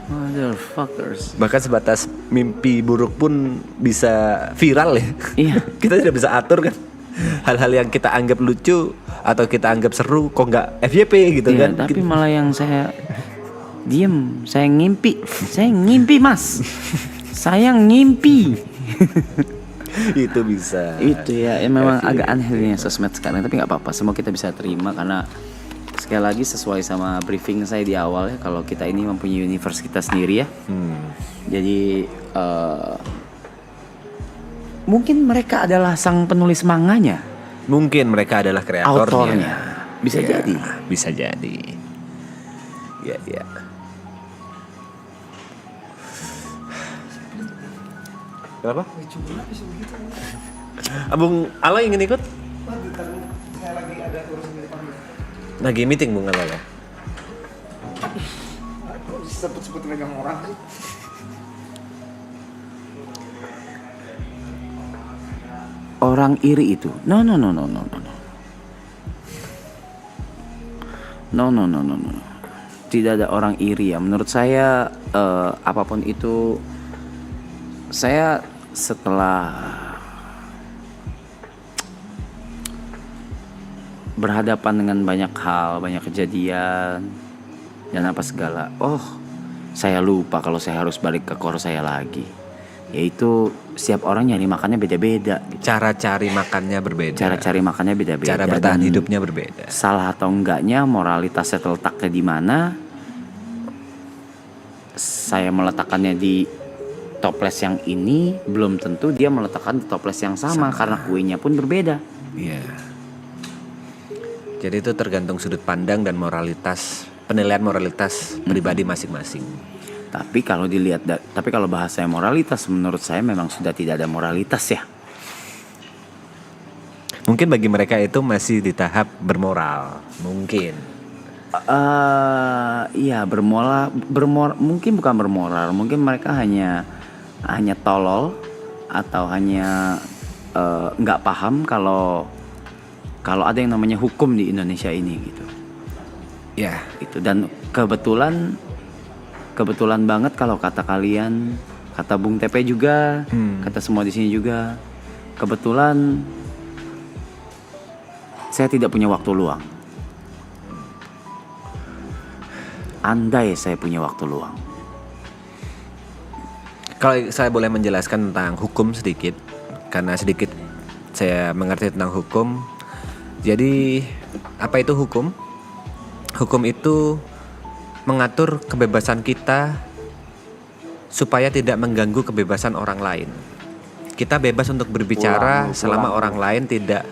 Motherfuckers. Bahkan sebatas mimpi buruk pun bisa viral ya. Iya. Kita tidak bisa atur kan. Hal-hal yang kita anggap lucu atau kita anggap seru kok nggak FYP gitu Iya, kan. tapi malah yang saya diem, saya ngimpi mas. Saya ngimpi. Itu bisa. Itu ya memang agak aneh nih sosmed sekarang, tapi nggak apa-apa, semua kita bisa terima karena sekali lagi sesuai sama briefing saya di awal ya, kalau kita ini mempunyai universe kita sendiri ya. Jadi mungkin mereka adalah sang penulis manganya, Mungkin mereka adalah kreatornya. autornya, bisa Ya, jadi. Bisa jadi. Ya, ya. Kenapa? Abung Ala ingin ikut? Lagi meeting Bung Ala ya? Sebut-sebut megang orang. Orang iri itu, no. Tidak ada orang iri ya. Menurut saya apapun itu, saya setelah berhadapan dengan banyak hal, banyak kejadian dan apa segala, saya lupa kalau saya harus balik ke core saya lagi, yaitu setiap orang nyari makannya beda-beda gitu. Cara cari makannya berbeda. Cara cari makannya beda-beda. Cara bertahan dan hidupnya berbeda. salah atau enggaknya, moralitasnya terletaknya di mana. Saya meletakkannya di toples yang ini, belum tentu dia meletakkan di toples yang sama. Karena kuenya pun berbeda. Iya. Jadi itu tergantung sudut pandang dan moralitas, penilaian moralitas pribadi masing-masing. Tapi kalau kalau bahasa moralitas, menurut saya memang sudah tidak ada moralitas ya. Mungkin bagi mereka itu masih di tahap bermoral, mungkin. Iya, mungkin bukan bermoral, mungkin mereka hanya tolol atau hanya nggak paham kalau ada yang namanya hukum di Indonesia ini gitu. Ya, Itu, dan kebetulan banget kalau kata kalian, kata Bung Tepe juga, kata semua di sini juga, kebetulan saya tidak punya waktu luang. Andai saya punya waktu luang. kalau saya boleh menjelaskan tentang hukum sedikit, karena sedikit saya mengerti tentang hukum. Jadi, apa itu hukum? Hukum itu mengatur kebebasan kita supaya tidak mengganggu kebebasan orang lain. Kita bebas untuk berbicara selama orang lain tidak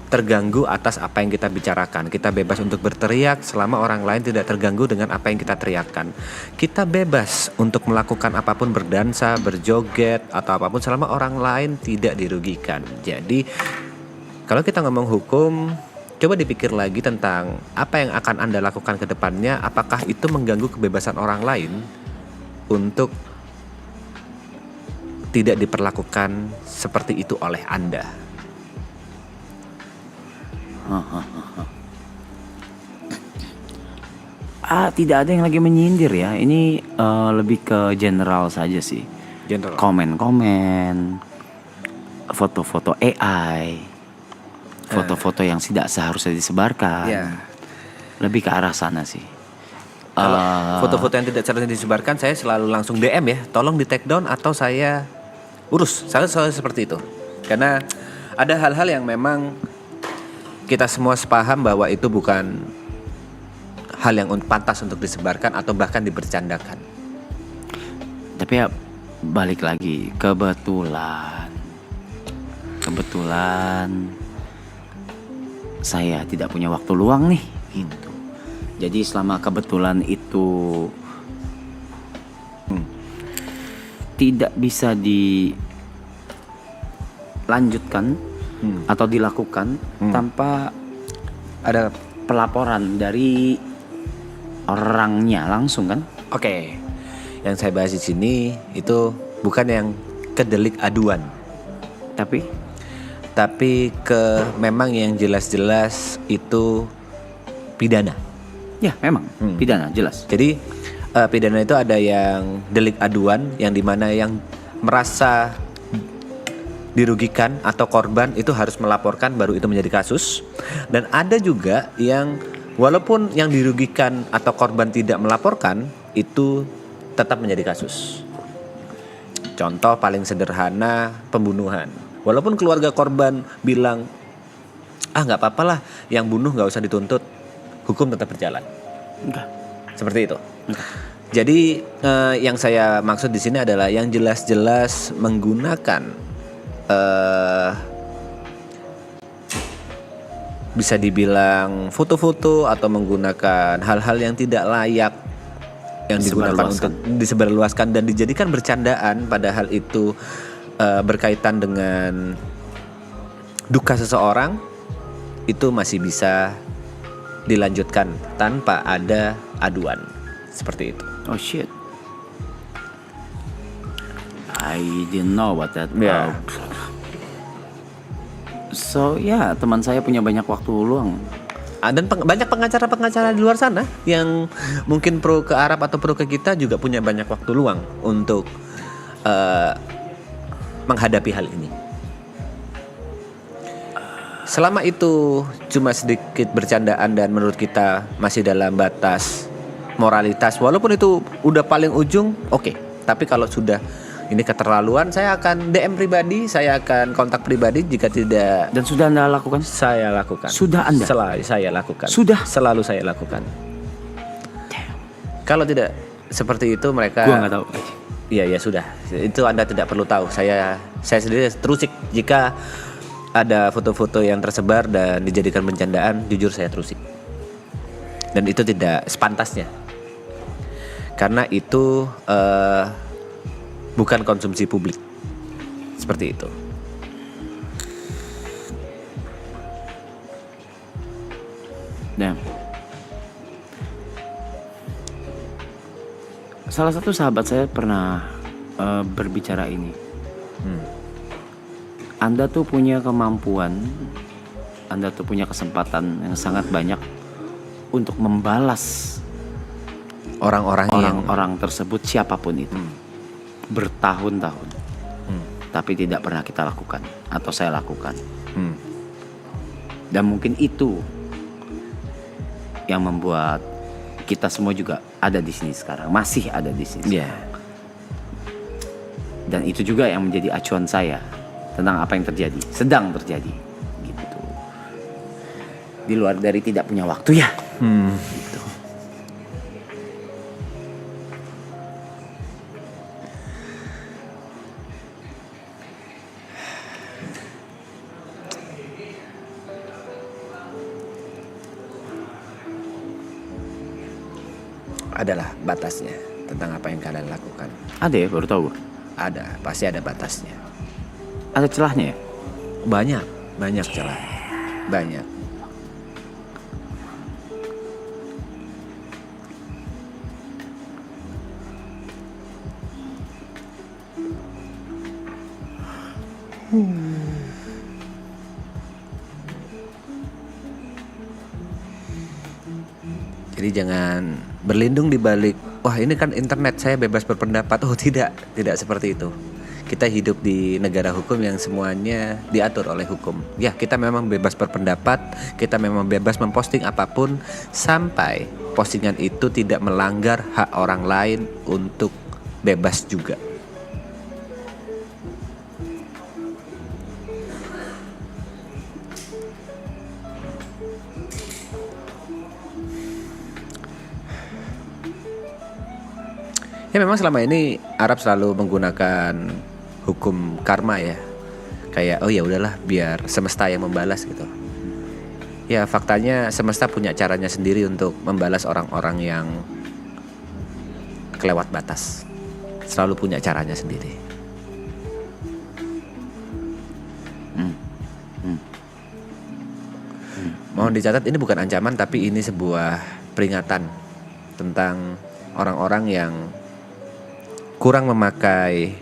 terganggu atas apa yang kita bicarakan. Kita bebas untuk berteriak selama orang lain tidak terganggu dengan apa yang kita teriakkan. Kita bebas untuk melakukan apapun, berdansa, berjoget, atau apapun selama orang lain tidak dirugikan. Jadi, kalau kita ngomong hukum, coba dipikir lagi tentang apa yang akan Anda lakukan ke depannya. Apakah itu mengganggu kebebasan orang lain untuk tidak diperlakukan seperti itu oleh Anda? Tidak ada yang lagi menyindir ya. Ini lebih ke general saja sih. General. Komen-komen, foto-foto AI, foto-foto yang tidak seharusnya disebarkan. Ya. Lebih ke arah sana sih. Kalau foto-foto yang tidak seharusnya disebarkan, saya selalu langsung DM ya, tolong di take down atau saya urus. Saya selalu seperti itu. Karena ada hal-hal yang memang kita semua sepaham bahwa itu bukan hal yang pantas untuk disebarkan atau bahkan dibercandakan. Tapi ya balik lagi, kebetulan saya tidak punya waktu luang nih gitu. Jadi selama kebetulan itu tidak bisa dilanjutkan atau dilakukan tanpa ada pelaporan dari orangnya langsung kan? Oke. Yang saya bahas di sini itu bukan yang ke delik aduan, Tapi ke memang yang jelas-jelas itu pidana. ya memang pidana jelas. Jadi pidana itu ada yang delik aduan, yang dimana yang merasa dirugikan atau korban itu harus melaporkan baru itu menjadi kasus. Dan ada juga yang walaupun yang dirugikan atau korban tidak melaporkan itu tetap menjadi kasus. Contoh paling sederhana, pembunuhan. Walaupun keluarga korban bilang nggak apa-apa lah, yang bunuh nggak usah dituntut, hukum tetap berjalan. Enggak. Seperti itu. Jadi yang saya maksud di sini adalah yang jelas-jelas menggunakan bisa dibilang foto-foto atau menggunakan hal-hal yang tidak layak yang digunakan untuk disebarluaskan dan dijadikan bercandaan, padahal itu berkaitan dengan duka seseorang, itu masih bisa dilanjutkan tanpa ada aduan. Seperti itu. Oh shit. I didn't know about that. Yeah. So ya, teman saya punya banyak waktu luang. Dan banyak pengacara-pengacara di luar sana yang mungkin pro ke Arab atau pro ke kita juga punya banyak waktu luang untuk menghadapi hal ini. Selama itu cuma sedikit bercandaan dan menurut kita masih dalam batas moralitas, walaupun itu udah paling ujung, oke. Tapi kalau sudah ini keterlaluan, saya akan DM pribadi, saya akan kontak pribadi jika tidak. Dan sudah Anda lakukan? Saya lakukan. Sudah Anda? Saya lakukan. Sudah? Selalu saya lakukan. Kalau tidak seperti itu mereka. Gua nggak tahu. Iya sudah. Itu Anda tidak perlu tahu. Saya sendiri terusik jika ada foto-foto yang tersebar dan dijadikan bercandaan. Jujur saya terusik. Dan itu tidak sepantasnya. Karena itu bukan konsumsi publik. Seperti itu. Nah, salah satu sahabat saya pernah berbicara ini. Anda tuh punya kemampuan, Anda tuh punya kesempatan yang sangat banyak untuk membalas orang-orang tersebut siapapun itu bertahun-tahun, tapi tidak pernah kita lakukan atau saya lakukan. Dan mungkin itu yang membuat kita semua juga ada di sini sekarang, masih ada di sini. Iya. Dan itu juga yang menjadi acuan saya tentang apa yang terjadi, sedang terjadi, gitu. Di luar dari tidak punya waktu ya. Gitu. Adalah batasnya tentang apa yang kalian lakukan. Ada ya, baru tahu. Ada, pasti ada batasnya. Ada celahnya ya. Banyak celah. Banyak. Jadi jangan berlindung di balik, wah ini kan internet, saya bebas berpendapat. Oh tidak seperti itu. Kita hidup di negara hukum yang semuanya diatur oleh hukum. Ya, kita memang bebas berpendapat, kita memang bebas memposting apapun sampai postingan itu tidak melanggar hak orang lain untuk bebas juga. Ya memang selama ini Arab selalu menggunakan hukum karma ya. Kayak oh ya udahlah biar semesta yang membalas gitu. Ya faktanya semesta punya caranya sendiri untuk membalas orang-orang yang kelewat batas. Selalu punya caranya sendiri. Mohon dicatat ini bukan ancaman tapi ini sebuah peringatan tentang orang-orang yang kurang memakai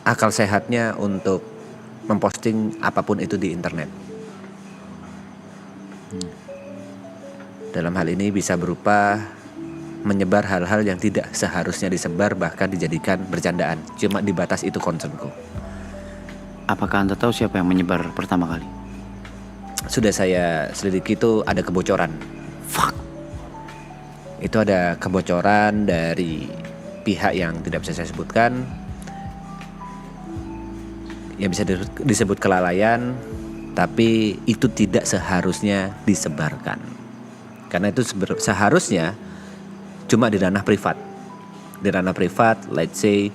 akal sehatnya untuk memposting apapun itu di internet. Dalam hal ini bisa berupa menyebar hal-hal yang tidak seharusnya disebar, bahkan dijadikan bercandaan. Cuma di batas itu concernku. Apakah Anda tahu siapa yang menyebar pertama kali? Sudah saya selidiki, itu ada kebocoran. Fuck. Itu ada kebocoran dari pihak yang tidak bisa saya sebutkan, yang bisa disebut kelalaian, tapi itu tidak seharusnya disebarkan. Karena itu seharusnya cuma di ranah privat. Di ranah privat, let's say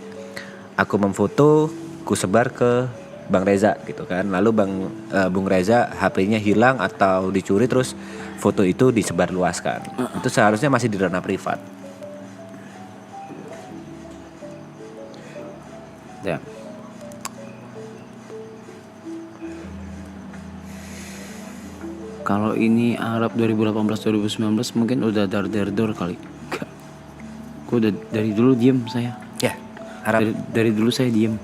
aku memfoto, ku sebar ke Bang Reza gitu kan. Lalu Bung Reza HP-nya hilang atau dicuri, terus foto itu disebarluaskan. Itu seharusnya masih di ranah privat. Ya. Kalau ini Arab 2018-2019 mungkin udah dar-dar-dor kali. Enggak. Gue udah dari dulu diem saya. Ya, Arab Dari dulu saya diem.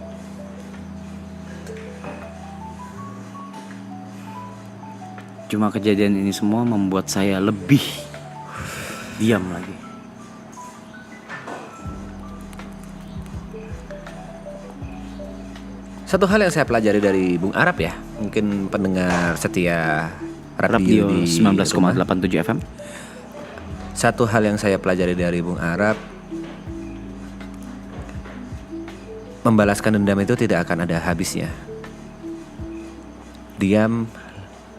Cuma kejadian ini semua membuat saya lebih diam lagi. Satu hal yang saya pelajari dari Bung Arab ya, mungkin pendengar setia radio di 19,87 FM. Satu hal yang saya pelajari dari Bung Arab, membalaskan dendam itu tidak akan ada habisnya. Diam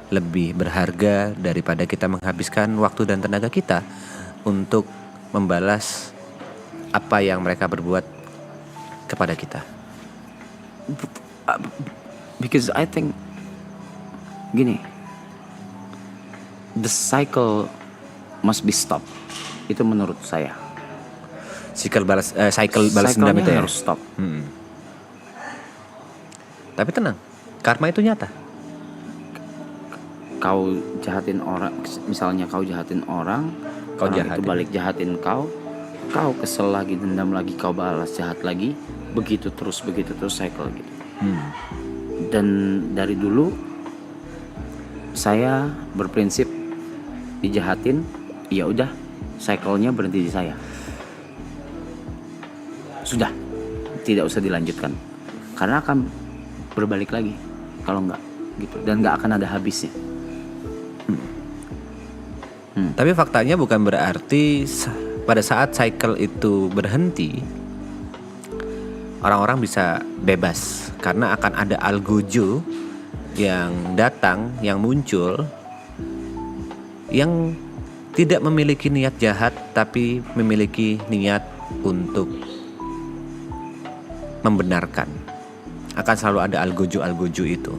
lebih berharga daripada kita menghabiskan waktu dan tenaga kita untuk membalas apa yang mereka berbuat kepada kita. Because I think gini, the cycle must be stopped. Itu menurut saya. Cycle balas dendam itu ya harus stop. Tapi tenang, karma itu nyata. kau jahatin orang, misalnya kau jahatin orang, Kau orang jahatin. itu balik jahatin kau kesel lagi, dendam lagi, kau balas jahat lagi, begitu terus cycle gitu. Dan dari dulu saya berprinsip dijahatin, ya udah, cycle-nya berhenti di saya. Sudah, tidak usah dilanjutkan, karena akan berbalik lagi kalau enggak gitu, dan nggak akan ada habisnya. Tapi faktanya bukan berarti pada saat cycle itu berhenti, orang-orang bisa bebas, karena akan ada algojo yang datang, yang muncul, yang tidak memiliki niat jahat tapi memiliki niat untuk membenarkan. Akan selalu ada algojo-algojo itu.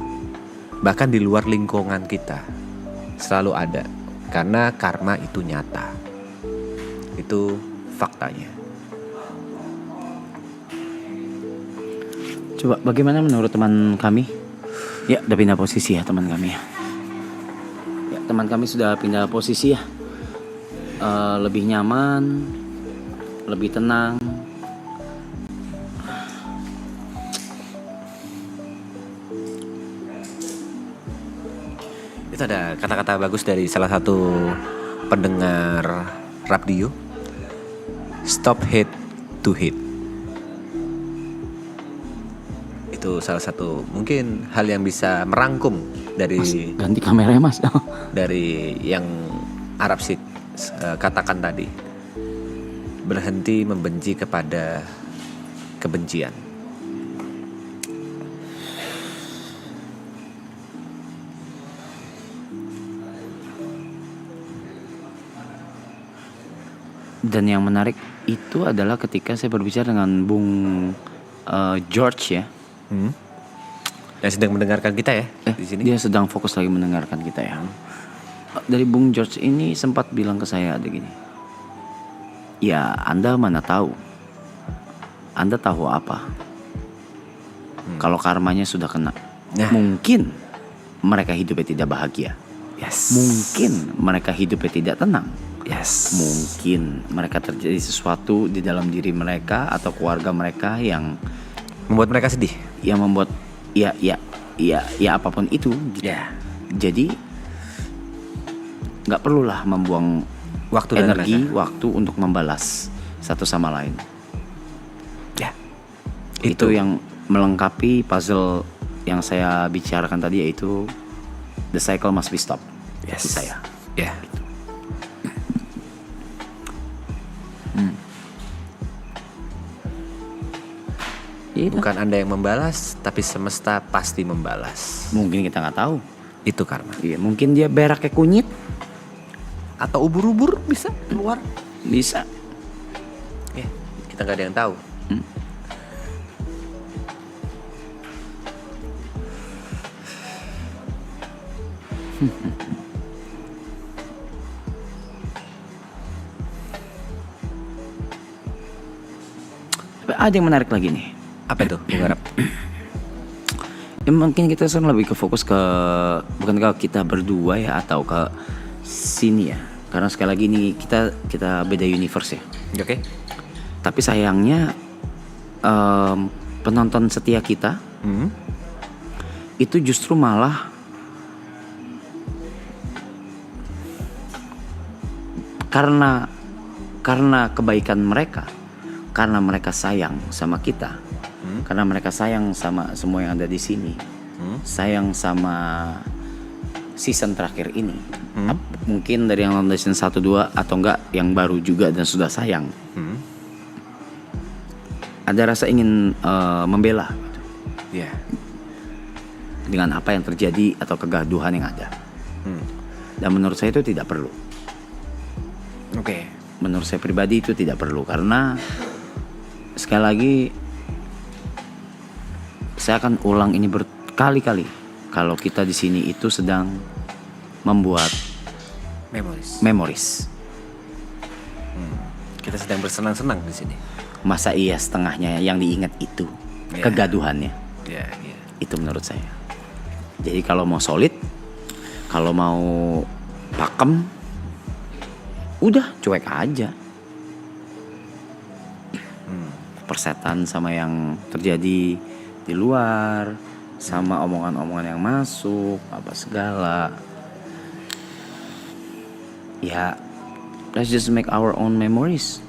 Bahkan di luar lingkungan kita selalu ada, karena karma itu nyata. Itu faktanya. Coba bagaimana menurut teman kami? Ya, udah pindah posisi ya teman kami ya. Ya, teman kami sudah pindah posisi ya. Lebih nyaman, lebih tenang. Itu ada kata-kata bagus dari salah satu pendengar radio. Stop hate to hate. Itu salah satu mungkin hal yang bisa merangkum dari Mas, ganti kameranya mas. dari yang Arab Sik katakan tadi. Berhenti membenci kepada kebencian. Dan yang menarik itu adalah ketika saya berbicara dengan Bung George ya. Yang sedang mendengarkan kita ya di sini. Dia sedang fokus lagi mendengarkan kita ya. Dari Bung George ini sempat bilang ke saya ada gini. Ya, Anda mana tahu? Anda tahu apa? Kalau karmanya sudah kena. Nah. Mungkin mereka hidupnya tidak bahagia. Yes. Mungkin mereka hidupnya tidak tenang. Yes. Mungkin mereka terjadi sesuatu di dalam diri mereka atau keluarga mereka yang Membuat mereka sedih. membuat ya apapun itu gitu. Ya. Jadi nggak perlulah membuang Waktu dan energi, tenaga. waktu untuk membalas satu sama lain. Ya. Itu yang melengkapi puzzle yang saya bicarakan tadi, yaitu the cycle must be stopped. Yes. Di saya. Ya. Iya. Bukan Anda yang membalas, tapi semesta pasti membalas. Mungkin kita nggak tahu. Itu karma. Iya, mungkin dia berak kayak kunyit, Atau ubur-ubur bisa keluar. bisa. Ya, kita nggak ada yang tahu. Tapi ada yang menarik lagi nih. Apa itu, Bung Arab? Ya, mungkin kita sekarang lebih ke fokus ke bukan ke kita berdua ya, atau ke sini ya. Karena sekali lagi ini kita beda universe ya. Oke. Tapi sayangnya penonton setia kita itu justru malah karena kebaikan mereka, karena mereka sayang sama kita, karena mereka sayang sama semua yang ada di sini, sayang sama season terakhir ini. Mungkin dari yang nonton season 1-2 atau enggak yang baru juga dan sudah sayang. Ada rasa ingin membela gitu, Ya. dengan apa yang terjadi atau kegaduhan yang ada. Dan menurut saya itu tidak perlu. Oke. Menurut saya pribadi itu tidak perlu, karena sekali lagi saya akan ulang ini berkali-kali. Kalau kita di sini itu sedang membuat memories. Kita sedang bersenang-senang di sini. Masa iya setengahnya yang diingat itu kegaduhannya. Ya, ya. Itu menurut saya. Jadi kalau mau solid, Kalau mau pakem, udah cuek aja. Persetan sama yang terjadi di luar, sama omongan-omongan yang masuk, apa segala. Ya, let's just make our own memories.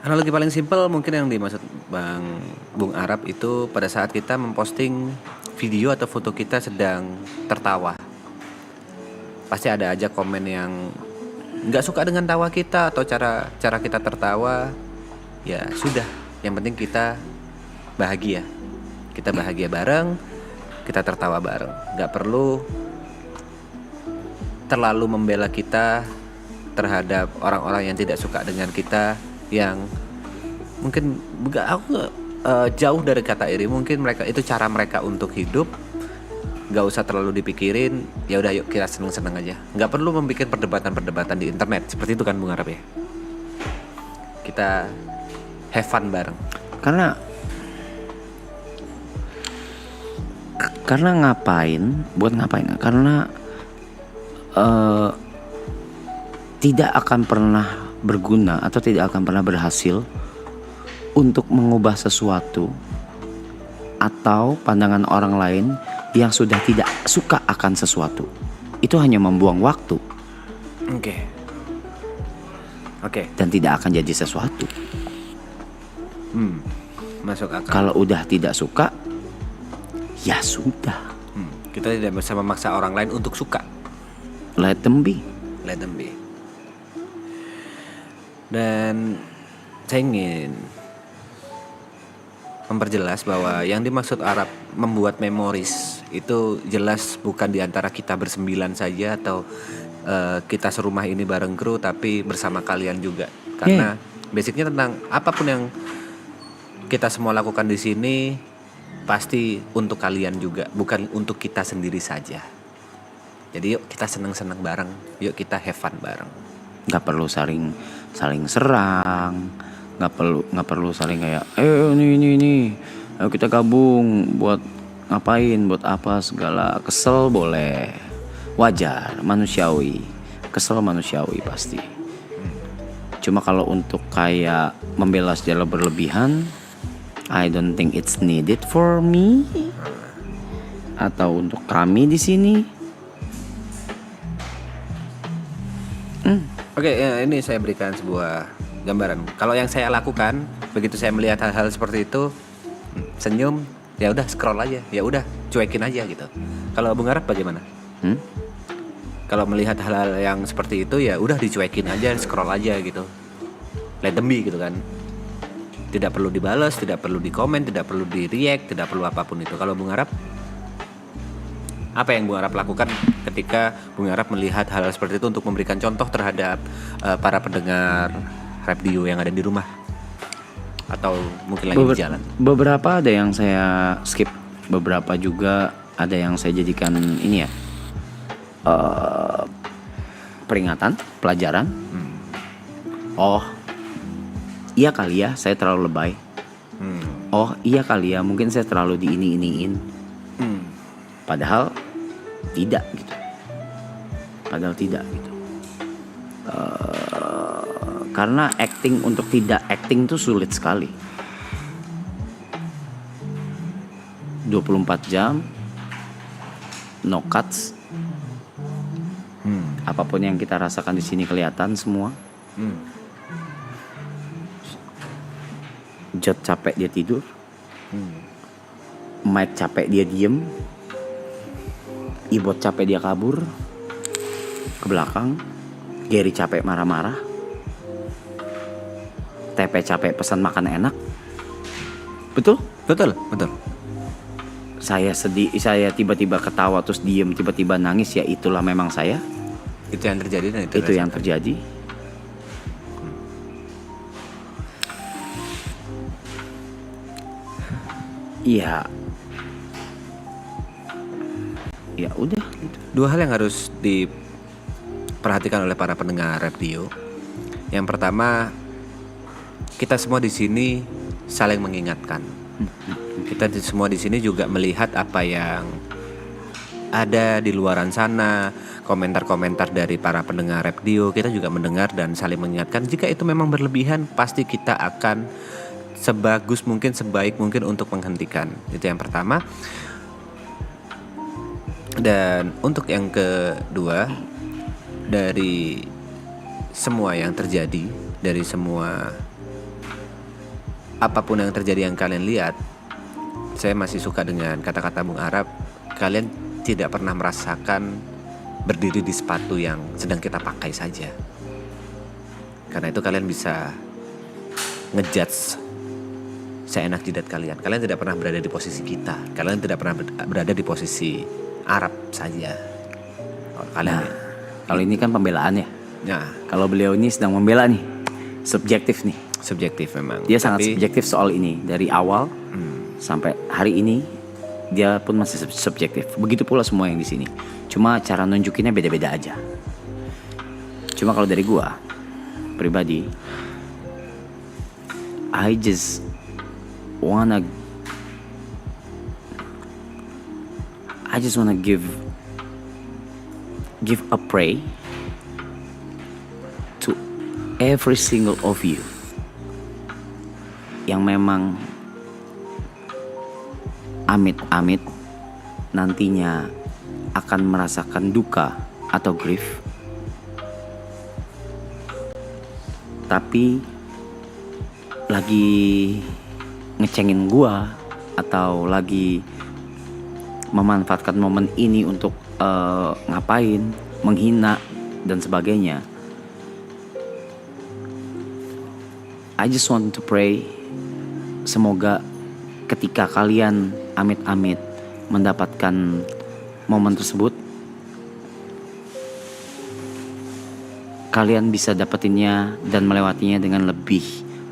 Analogi paling simpel mungkin yang dimaksud Bung Arab itu pada saat kita memposting video atau foto kita sedang tertawa. Pasti ada aja komen yang nggak suka dengan tawa kita atau cara kita tertawa. Ya sudah, yang penting kita bahagia. Kita bahagia bareng, kita tertawa bareng. Nggak perlu terlalu membela kita terhadap orang-orang yang tidak suka dengan kita, yang mungkin jauh dari kata iri. Mungkin mereka itu cara mereka untuk hidup, nggak usah terlalu dipikirin. Ya udah, yuk kita seneng-seneng aja, nggak perlu membuat perdebatan di internet seperti itu kan Bung Arab ya. Kita have fun bareng. Karena ngapain? Karena tidak akan pernah berguna atau tidak akan pernah berhasil untuk mengubah sesuatu atau pandangan orang lain yang sudah tidak suka akan sesuatu. Itu hanya membuang waktu. Oke. Dan tidak akan jadi sesuatu. Masuk akal. Kalau udah tidak suka, ya sudah. Kita tidak bisa memaksa orang lain untuk suka. Let them be. Dan saya ingin memperjelas bahwa yang dimaksud Arab membuat memories itu jelas bukan di antara kita bersembilan saja atau kita serumah ini bareng kru, tapi bersama kalian juga. Karena basicnya tentang apapun yang kita semua lakukan di sini pasti untuk kalian juga, bukan untuk kita sendiri saja. Jadi yuk kita seneng-seneng bareng, yuk kita have fun bareng. Nggak perlu saling serang, nggak perlu saling kayak ini ayo kita gabung buat ngapain, buat apa segala. Kesel boleh, wajar, manusiawi. Kesel manusiawi pasti. Cuma kalau untuk kayak membela secara berlebihan, I don't think it's needed for me atau untuk kami di sini. Oke, ini saya berikan sebuah gambaran. Kalau yang saya lakukan, begitu saya melihat hal-hal seperti itu, senyum, ya udah scroll aja, ya udah cuekin aja gitu. Kalau Bung Arab bagaimana? Kalau melihat hal-hal yang seperti itu, ya udah dicuekin aja, scroll aja gitu. Let them be gitu kan. Tidak perlu dibalas, tidak perlu dikomen, tidak perlu di-react, tidak perlu apapun itu. Kalau Bung Arab, apa yang Bung Arab lakukan ketika Bung Arab melihat hal seperti itu untuk memberikan contoh terhadap para pendengar radio yang ada di rumah atau mungkin lagi di jalan? Beberapa ada yang saya skip, beberapa juga ada yang saya jadikan ini ya, peringatan, pelajaran. Oh, iya kali ya saya terlalu lebay. Oh iya kali ya mungkin saya terlalu diiniin. Padahal tidak gitu. Karena acting untuk tidak acting tuh sulit sekali. 24 jam no cuts. Apapun yang kita rasakan di sini kelihatan semua. Jod capek dia tidur. Mike capek dia diem. Ibot capek dia kabur ke belakang. Gary capek marah-marah. Tepe capek pesan makan enak. Betul. Saya sedih, saya tiba-tiba ketawa terus diem, tiba-tiba nangis, ya itulah memang saya. Itu yang terjadi dan itu yang terjadi. Iya. Ya udah gitu. Dua hal yang harus diperhatikan oleh para pendengar radio. Yang pertama, kita semua di sini saling mengingatkan. Kita semua di sini juga melihat apa yang ada di luaran sana, komentar-komentar dari para pendengar radio, kita juga mendengar dan saling mengingatkan. Jika itu memang berlebihan, pasti kita akan sebagus mungkin, sebaik mungkin untuk menghentikan. Itu yang pertama. Dan untuk yang kedua, dari semua yang terjadi, dari semua apapun yang terjadi yang kalian lihat, saya masih suka dengan kata-kata Bung Arab. Kalian tidak pernah merasakan berdiri di sepatu yang sedang kita pakai saja. Karena itu kalian bisa ngejudge seenak jidat kalian. Kalian tidak pernah berada di posisi kita. Kalian tidak pernah berada di posisi Arab saja. Kalian Kalau ini kan pembelaan ya. nah, Kalau beliau ini sedang membela nih, subjektif nih. subjektif memang. Dia sangat Tapi, subjektif soal ini dari awal sampai hari ini. Dia pun masih subjektif. Begitu pula semua yang di sini. Cuma cara nunjukinnya beda-beda aja. Cuma kalau dari gua pribadi, I just wanna give a pray to every single of you yang memang amit-amit nantinya akan merasakan duka atau grief, tapi lagi ngecengin gua atau lagi memanfaatkan momen ini untuk ngapain, menghina dan sebagainya. I just want to pray, semoga ketika kalian amit-amit mendapatkan momen tersebut, kalian bisa dapetinnya dan melewatinya dengan lebih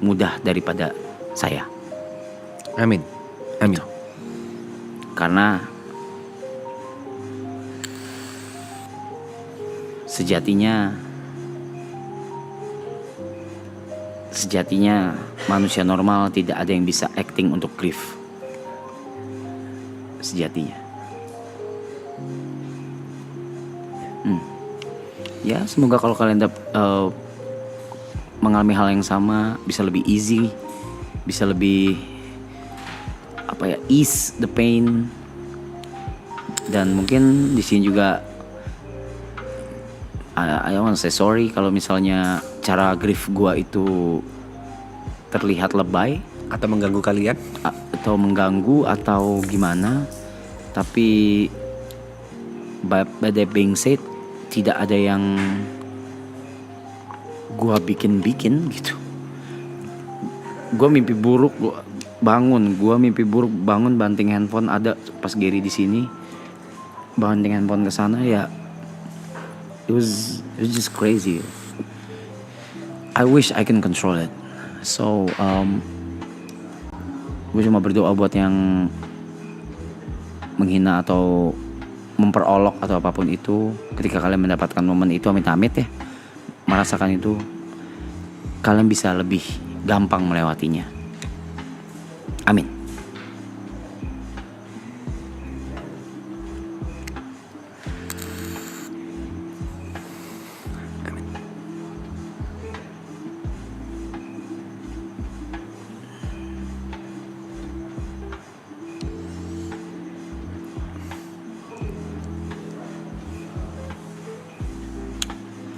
mudah daripada saya. amin. Amin. Karena sejatinya manusia normal tidak ada yang bisa acting untuk grief. Sejatinya. Ya, semoga kalau kalian mengalami hal yang sama bisa lebih easy, bisa lebih ease the pain. Dan mungkin di sini juga I want to say sorry kalau misalnya cara grief gua itu terlihat lebay Atau mengganggu kalian? atau mengganggu atau gimana. Tapi by that being said, tidak ada yang gua bikin gitu. Gua mimpi buruk bangun banting handphone ada pas Gary di sini, banting handphone ke sana ya. It was just crazy. I wish I can control it. So gue cuma berdoa buat yang menghina atau memperolok atau apapun itu, ketika kalian mendapatkan momen itu, amit-amit ya merasakan itu, kalian bisa lebih gampang melewatinya. Amin.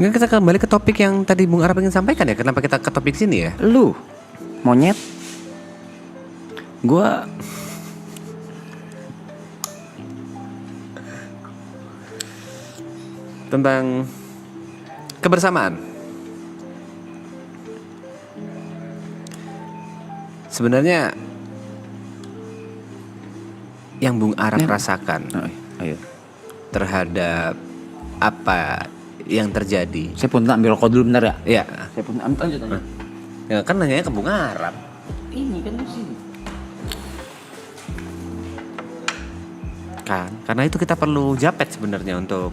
Mungkin kita kembali ke topik yang tadi Bung Arab ingin sampaikan ya. Kenapa kita ke topik sini ya? Lu monyet, gua Tentang kebersamaan. Sebenarnya yang Bung Arab rasakan ayo. terhadap apa yang terjadi. Saya pun ambil rokok dulu bentar ya. Ya, Saya pun lanjut. ya kan nanyanya ke Bung Arab. Ini kan di sini. Kan, karena itu kita perlu Japet sebenarnya untuk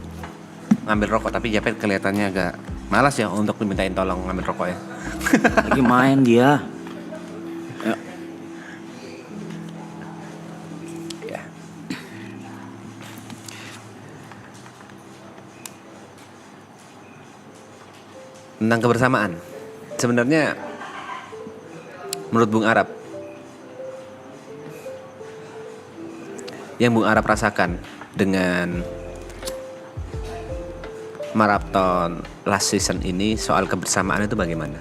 ngambil rokok, tapi Japet kelihatannya agak malas ya untuk dimintain tolong ngambil rokok ya. Lagi main dia. tentang kebersamaan. Sebenarnya menurut Bung Arab, yang Bung Arab rasakan dengan maraton last season ini soal kebersamaan itu bagaimana?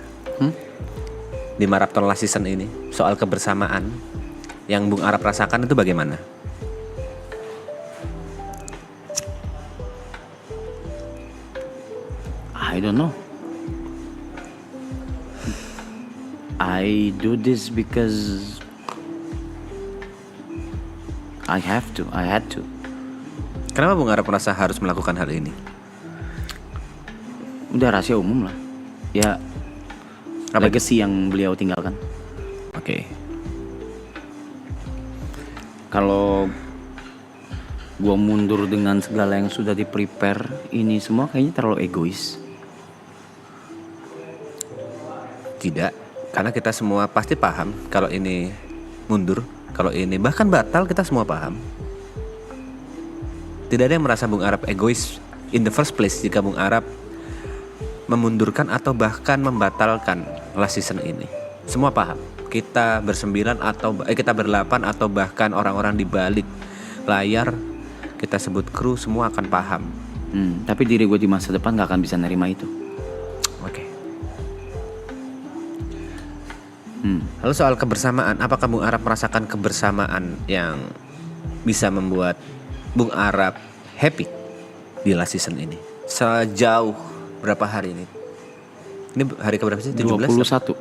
Di maraton last season ini soal kebersamaan yang Bung Arab rasakan itu bagaimana? I don't know. I do this because I had to. Kenapa Bung Arab merasa harus melakukan hal ini? Udah rahasia umum lah. Ya, legacy yang beliau tinggalkan. Oke. Kalau gua mundur dengan segala yang sudah di-prepare, ini semua kayaknya terlalu egois. Tidak, karena kita semua pasti paham kalau ini mundur, kalau ini bahkan batal, kita semua paham. Tidak ada yang merasa Bung Arab egois in the first place jika Bung Arab memundurkan atau bahkan membatalkan last season ini. Semua paham. Kita bersembilan atau kita berlapan atau bahkan orang-orang di balik layar, kita sebut kru, semua akan paham. Tapi diri gue di masa depan gak akan bisa nerima itu. Oke. Lalu soal kebersamaan, apakah Bung Arab merasakan kebersamaan yang bisa membuat Bung Arab happy di last season ini? Sejauh berapa hari ini? Ini hari keberapa sih? 17?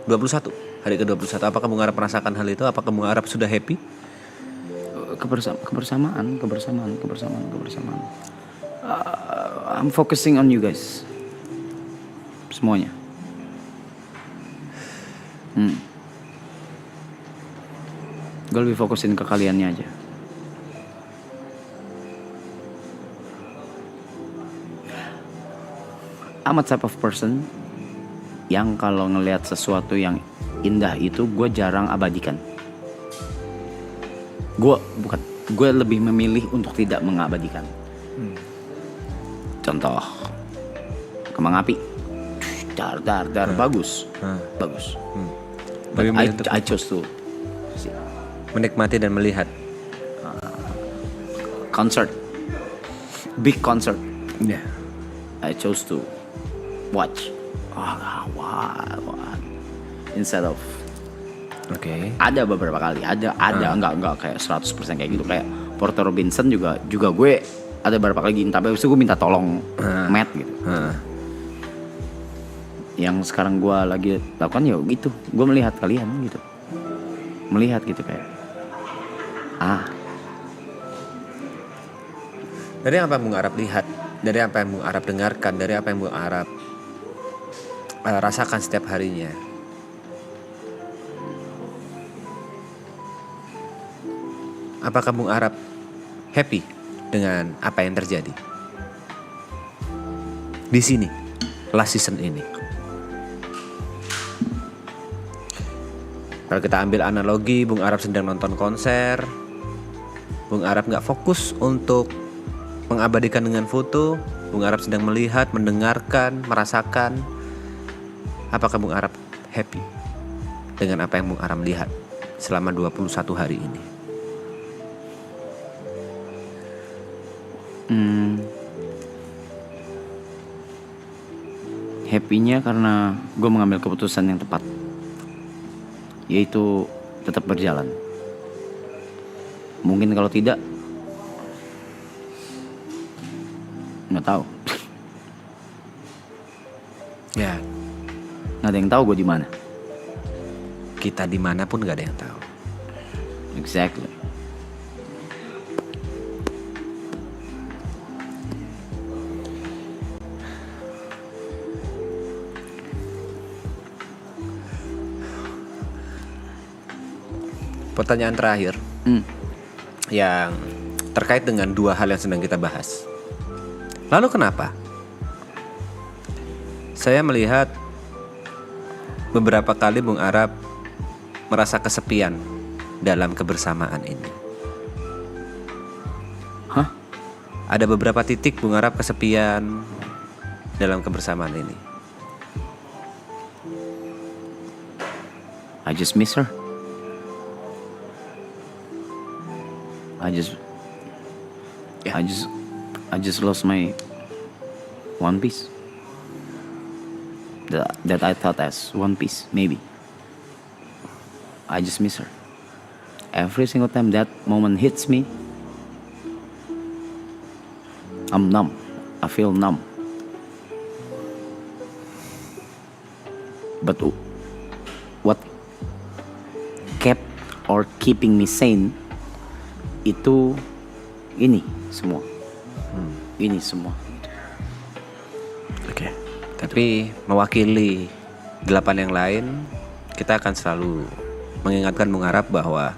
21. Hari ke-21. Apakah Bung Arab merasakan hal itu? Apakah Bung Arab sudah happy? Kebersamaan. I'm focusing on you guys. Semuanya. Gue lebih fokusin ke kaliannya aja. I'm a type of person yang kalau ngelihat sesuatu yang indah itu gue jarang abadikan. Gue lebih memilih untuk tidak mengabadikan. Contoh, kembang api, dar, bagus. But I chose to Menikmati dan melihat concert, big concert. Yeah. I chose to watch. Instead of ada beberapa kali, ada enggak kayak 100% kayak gitu. Kayak Porter Robinson juga gue ada beberapa kali gini, tapi itu gue minta tolong Matt gitu. Yang sekarang gue lagi lakukan ya gitu, gue melihat kalian gitu, melihat gitu kayak dari apa yang Bung Arab lihat, dari apa yang Bung Arab dengarkan, dari apa yang Bung Arab rasakan setiap harinya, apakah Bung Arab happy dengan apa yang terjadi di sini last season ini? Kalau kita ambil analogi, Bung Arab sedang nonton konser, Bung Arab gak fokus untuk mengabadikan dengan foto, Bung Arab sedang melihat, mendengarkan, merasakan. Apakah Bung Arab happy dengan apa yang Bung Arab lihat selama 21 hari ini? Happy-nya karena gue mengambil keputusan yang tepat, yaitu tetap berjalan. Mungkin kalau tidak, nggak tahu. Ya, Nggak ada yang tahu gue di mana. kita dimanapun gak ada yang tahu. Exactly. Pertanyaan terakhir yang terkait dengan dua hal yang sedang kita bahas. Lalu kenapa saya melihat beberapa kali Bung Arab merasa kesepian dalam kebersamaan ini? Ada beberapa titik Bung Arab kesepian dalam kebersamaan ini. I just miss her. I just lost my One Piece. That I thought as One Piece, maybe. I just miss her. Every single time that moment hits me, I'm numb. I feel numb. But what kept or keeping me sane itu ini semua. Ini semua. Oke. Tapi mewakili 8 yang lain, kita akan selalu mengingatkan Bung Arab bahwa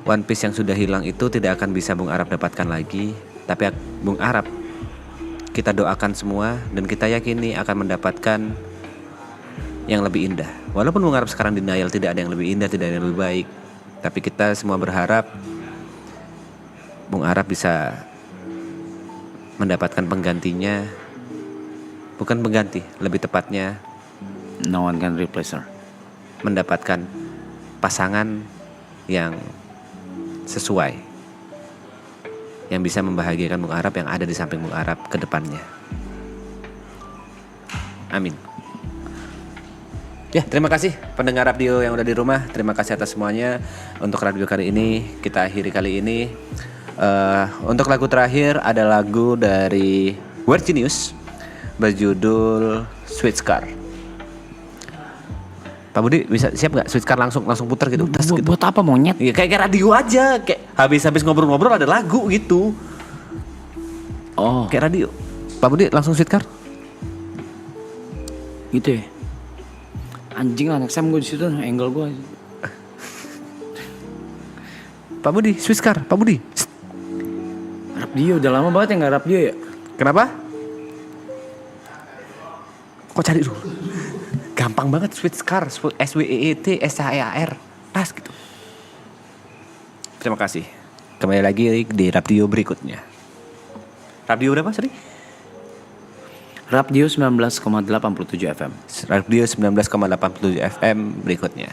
One Piece yang sudah hilang itu tidak akan bisa Bung Arab dapatkan lagi. Tapi Bung Arab, kita doakan semua dan kita yakini akan mendapatkan yang lebih indah. Walaupun Bung Arab sekarang denial tidak ada yang lebih indah, tidak ada yang lebih baik, tapi kita semua berharap Bung Arab bisa mendapatkan penggantinya. Bukan pengganti, lebih tepatnya No one can replace her. mendapatkan pasangan yang sesuai, yang bisa membahagiakan Bung Arab, yang ada di samping Bung Arab ke depannya. Amin. Ya, terima kasih pendengar radio yang udah di rumah. Terima kasih atas semuanya. Untuk radio kali ini kita akhiri kali ini. Untuk lagu terakhir ada lagu dari Weird Genius berjudul Sweet Scar. Pak Budi bisa siap nggak Sweet Scar langsung putar gitu? Tas gitu. Buat apa monyet? Ya, kayak radio aja, kayak habis ngobrol-ngobrol ada lagu gitu. Oh, Kayak radio. Pak Budi langsung Sweet Scar. gitu ya. Anjing lah, next time gue di situ angle gue. Pak Budi, Sweet Scar, Pak Budi. Rap dia udah lama banget ya nggak rap dia ya. Kenapa? Kok cari dulu? Gampang banget Sweet Scar, SWEET SCHAR, tas gitu. Terima kasih. Kembali lagi di radio berikutnya. Radio berapa, sorry? Rapdio 19,87 FM. Radio 19,87 FM berikutnya.